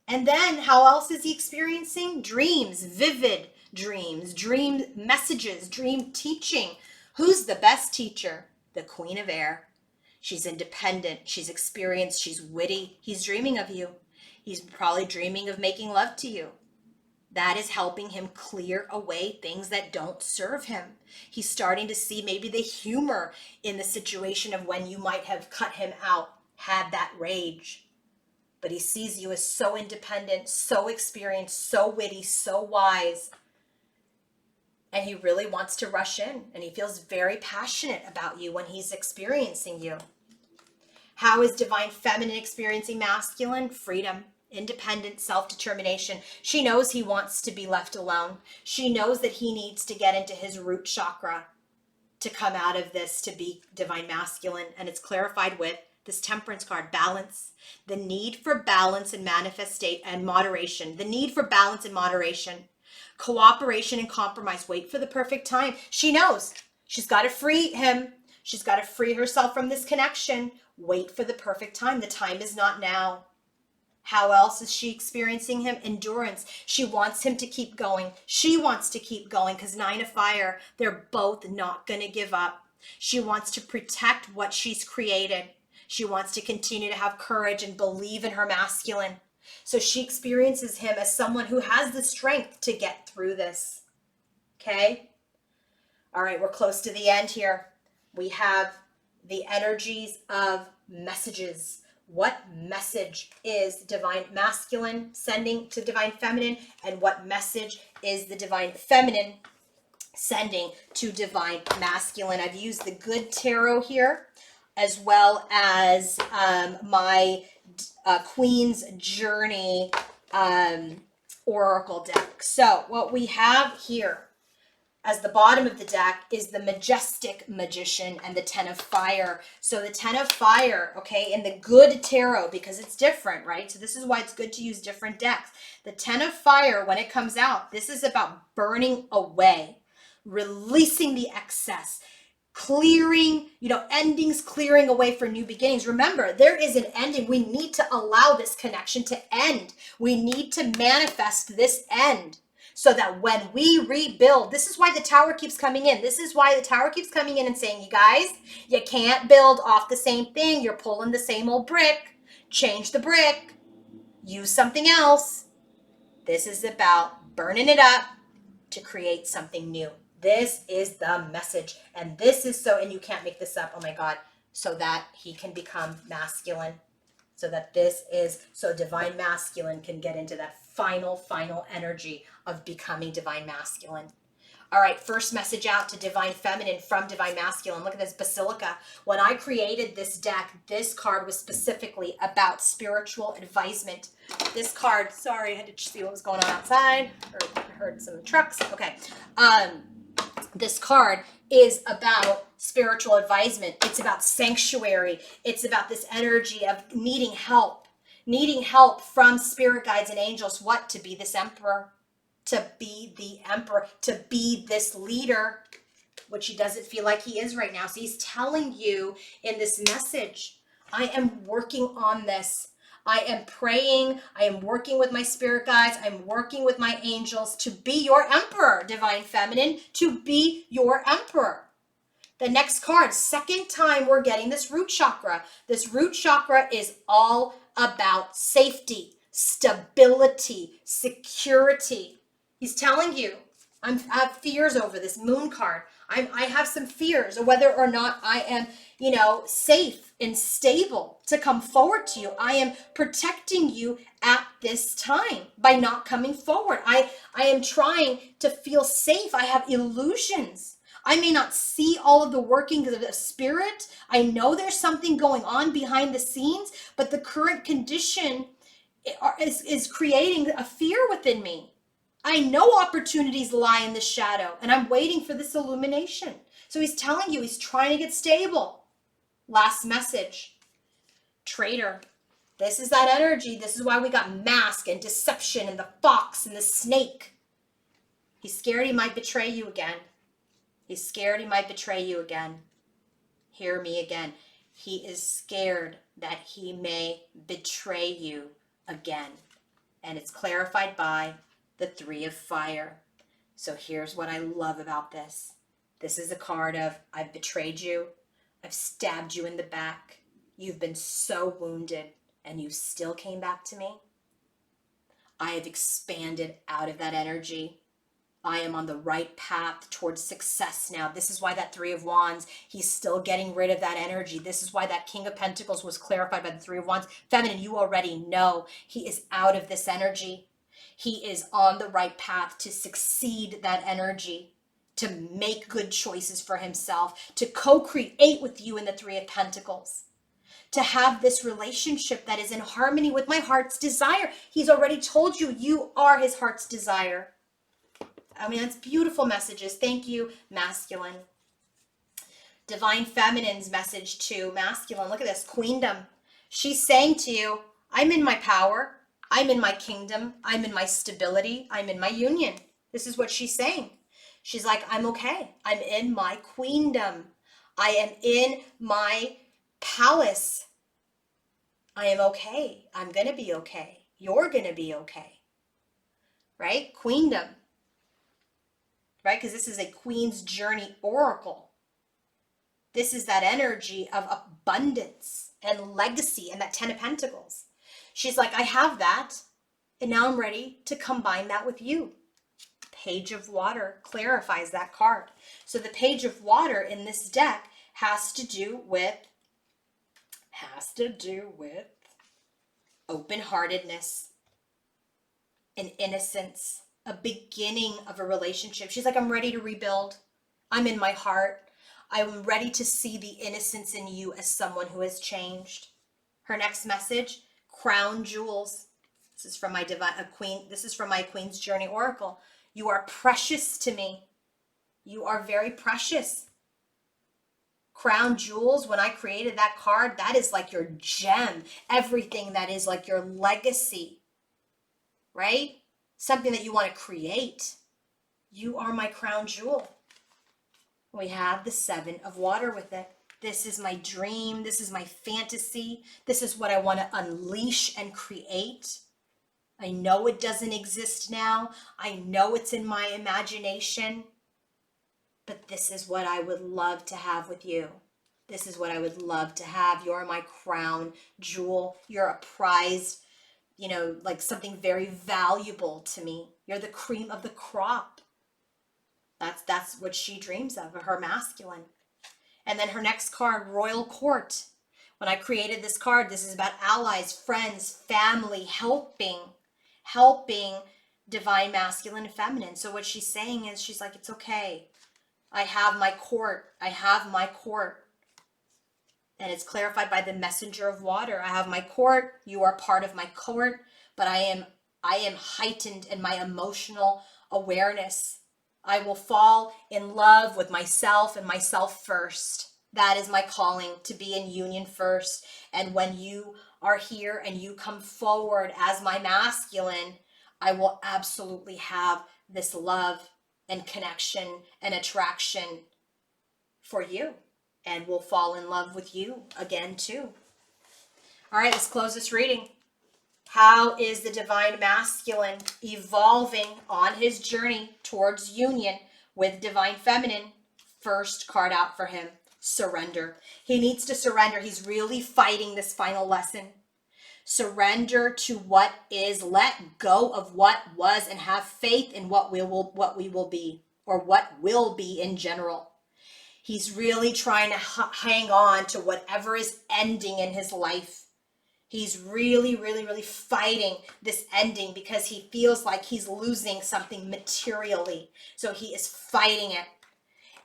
And then how else is he experiencing? Dreams, vivid dreams, dream messages, dream teaching. Who's the best teacher? The Queen of Air. She's independent, she's experienced, she's witty. He's dreaming of you. He's probably dreaming of making love to you. That is helping him clear away things that don't serve him. He's starting to see maybe the humor in the situation of when you might have cut him out, had that rage. But he sees you as so independent, so experienced, so witty, so wise. And he really wants to rush in, and he feels very passionate about you when he's experiencing you. How is divine feminine experiencing masculine? Freedom, independent, self-determination. She knows he wants to be left alone. She knows that he needs to get into his root chakra to come out of this to be divine masculine. And it's clarified with this Temperance card, balance. The need for balance and manifestation and moderation. The need for balance and moderation. Cooperation and compromise. Wait for the perfect time. She knows she's got to free him. She's got to free herself from this connection. Wait for the perfect time. The time is not now. How else is she experiencing him? Endurance. She wants him to keep going. She wants to keep going because 9 of Fire, they're both not going to give up. She wants to protect what she's created. She wants to continue to have courage and believe in her masculine. So she experiences him as someone who has the strength to get through this. Okay? All right, we're close to the end here. We have the energies of messages. What message is divine masculine sending to divine feminine? And what message is the divine feminine sending to divine masculine? I've used the Good Tarot here, as well as my Queen's Journey Oracle deck. So what we have here as the bottom of the deck is the Majestic Magician and the 10 of Fire. So the 10 of Fire, okay, in the Good Tarot, because it's different, right? So this is why it's good to use different decks. The 10 of Fire, when it comes out, this is about burning away, releasing the excess, clearing, endings, clearing away for new beginnings. Remember, there is an ending. We need to allow this connection to end. We need to manifest this end so that when we rebuild, this is why the Tower keeps coming in. This is why the Tower keeps coming in and saying, you guys, you can't build off the same thing. You're pulling the same old brick. Change the brick. Use something else. This is about burning it up to create something new. This is the message. And this is so, and you can't make this up, oh my God, so that he can become masculine. So that so divine masculine can get into that final energy of becoming divine masculine. All right, first message out to divine feminine from divine masculine. Look at this, Basilica. When I created this deck, this card was specifically about spiritual advisement. This card, sorry, I had to see what was going on outside. Heard some trucks. Okay. This card is about spiritual advisement. It's about sanctuary. It's about this energy of needing help from spirit guides and angels. What? To be this emperor, to be the emperor, to be this leader, which he doesn't feel like he is right now. So he's telling you in this message, I am working on this. I am praying. I am working with my spirit guides. I'm working with my angels to be your emperor, divine feminine, to be your emperor. The next card, second time we're getting this root chakra. This root chakra is all about safety, stability, security. He's telling you, I have fears over this moon card. I have some fears of whether or not I am, safe and stable to come forward to you. I am protecting you at this time by not coming forward. I am trying to feel safe. I have illusions. I may not see all of the workings of the spirit. I know there's something going on behind the scenes, but the current condition is creating a fear within me. I know opportunities lie in the shadow, and I'm waiting for this illumination. So he's telling you he's trying to get stable. Last message. Traitor. This is that energy. This is why we got mask and deception and the fox and the snake. He's scared he might betray you again. He's scared he might betray you again. Hear me again. He is scared that he may betray you again. And it's clarified by the 3 of fire. So here's what I love about this. This is a card of I've betrayed you. I've stabbed you in the back. You've been so wounded and you still came back to me. I have expanded out of that energy. I am on the right path towards success now. This is why that 3 of Wands, he's still getting rid of that energy. This is why that King of Pentacles was clarified by the 3 of Wands. Feminine, you already know he is out of this energy. He is on the right path to succeed that energy, to make good choices for himself, to co-create with you in the 3 of Pentacles, to have this relationship that is in harmony with my heart's desire. He's already told you, you are his heart's desire. I mean, that's beautiful messages. Thank you, masculine. Divine Feminine's message to masculine. Look at this, queendom. She's saying to you, I'm in my power. I'm in my kingdom. I'm in my stability. I'm in my union. This is what she's saying. She's like, I'm okay. I'm in my queendom. I am in my palace. I am okay. I'm going to be okay. You're going to be okay. Right? Queendom. Right? Because this is a Queen's Journey oracle. This is that energy of abundance and legacy and that 10 of Pentacles. She's like, I have that, and now I'm ready to combine that with you. Page of Water clarifies that card. So the Page of Water in this deck has to do with open-heartedness and innocence, a beginning of a relationship. She's like, I'm ready to rebuild. I'm in my heart. I'm ready to see the innocence in you as someone who has changed. Her next message, crown jewels. This is from my This is from my Queen's Journey oracle. You are precious to me. You are very precious. Crown jewels, when I created that card, that is like your gem. Everything that is like your legacy, right? Something that you want to create. You are my crown jewel. We have the 7 of Water with it. This is my dream. This is my fantasy. This is what I want to unleash and create. I know it doesn't exist now. I know it's in my imagination. But this is what I would love to have with you. This is what I would love to have. You're my crown jewel. You're a prized, like something very valuable to me. You're the cream of the crop. That's what she dreams of, her masculine. And then her next card, Royal Court. When I created this card, this is about allies, friends, family, helping divine masculine and feminine. So what she's saying is, she's like, it's okay. I have my court. I have my court. And it's clarified by the Messenger of Water. I have my court. You are part of my court. But I am heightened in my emotional awareness. I will fall in love with myself and myself first. That is my calling, to be in union first. And when you are here and you come forward as my masculine, I will absolutely have this love and connection and attraction for you, and will fall in love with you again too. All right, let's close this reading. How is the divine masculine evolving on his journey towards union with divine feminine? First card out for him, surrender. He needs to surrender. He's really fighting this final lesson. Surrender to what is, let go of what was, and have faith in what we will be, or what will be in general. He's really trying to hang on to whatever is ending in his life. He's really, really, really fighting this ending because he feels like he's losing something materially. So he is fighting it.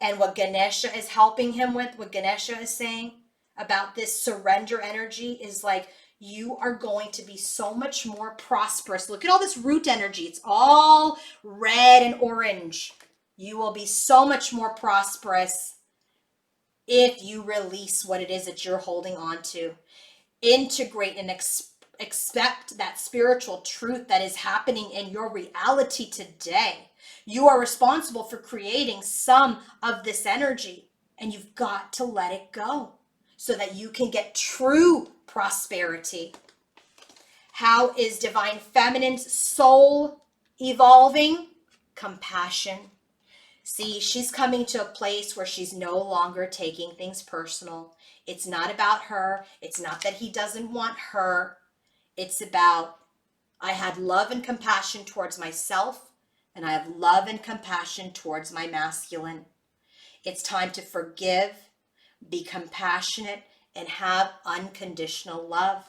And what Ganesha is helping him with, what Ganesha is saying about this surrender energy is like, you are going to be so much more prosperous. Look at all this root energy. It's all red and orange. You will be so much more prosperous if you release what it is that you're holding on to. Integrate and expect that spiritual truth that is happening in your reality today. You are responsible for creating some of this energy, and you've got to let it go so that you can get true prosperity. How is divine feminine's soul evolving? Compassion. See, she's coming to a place where she's no longer taking things personal. It's not about her. It's not that he doesn't want her. It's about, I had love and compassion towards myself, and I have love and compassion towards my masculine. It's time to forgive, be compassionate, and have unconditional love.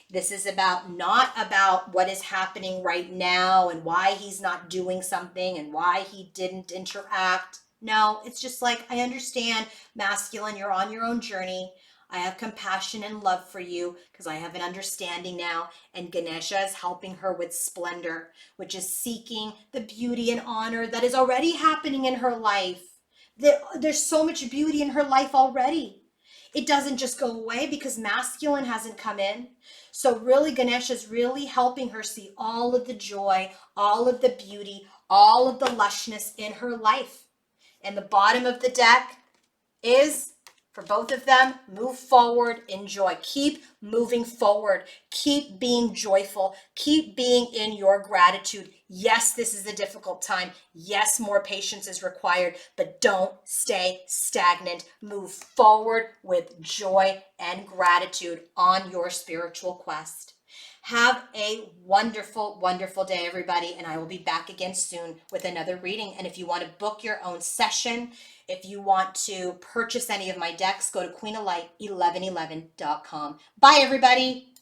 This is not about what is happening right now and why he's not doing something and why he didn't interact. No, it's just like, I understand, masculine, you're on your own journey. I have compassion and love for you because I have an understanding now. And Ganesha is helping her with splendor, which is seeking the beauty and honor that is already happening in her life. There's so much beauty in her life already. It doesn't just go away because masculine hasn't come in. So really, Ganesha is really helping her see all of the joy, all of the beauty, all of the lushness in her life. And the bottom of the deck is, for both of them, move forward, enjoy. Keep moving forward. Keep being joyful. Keep being in your gratitude. Yes, this is a difficult time. Yes, more patience is required, but don't stay stagnant. Move forward with joy and gratitude on your spiritual quest. Have a wonderful, wonderful day, everybody, and I will be back again soon with another reading. And if you want to book your own session, if you want to purchase any of my decks, go to queenoflight1111.com. Bye, everybody.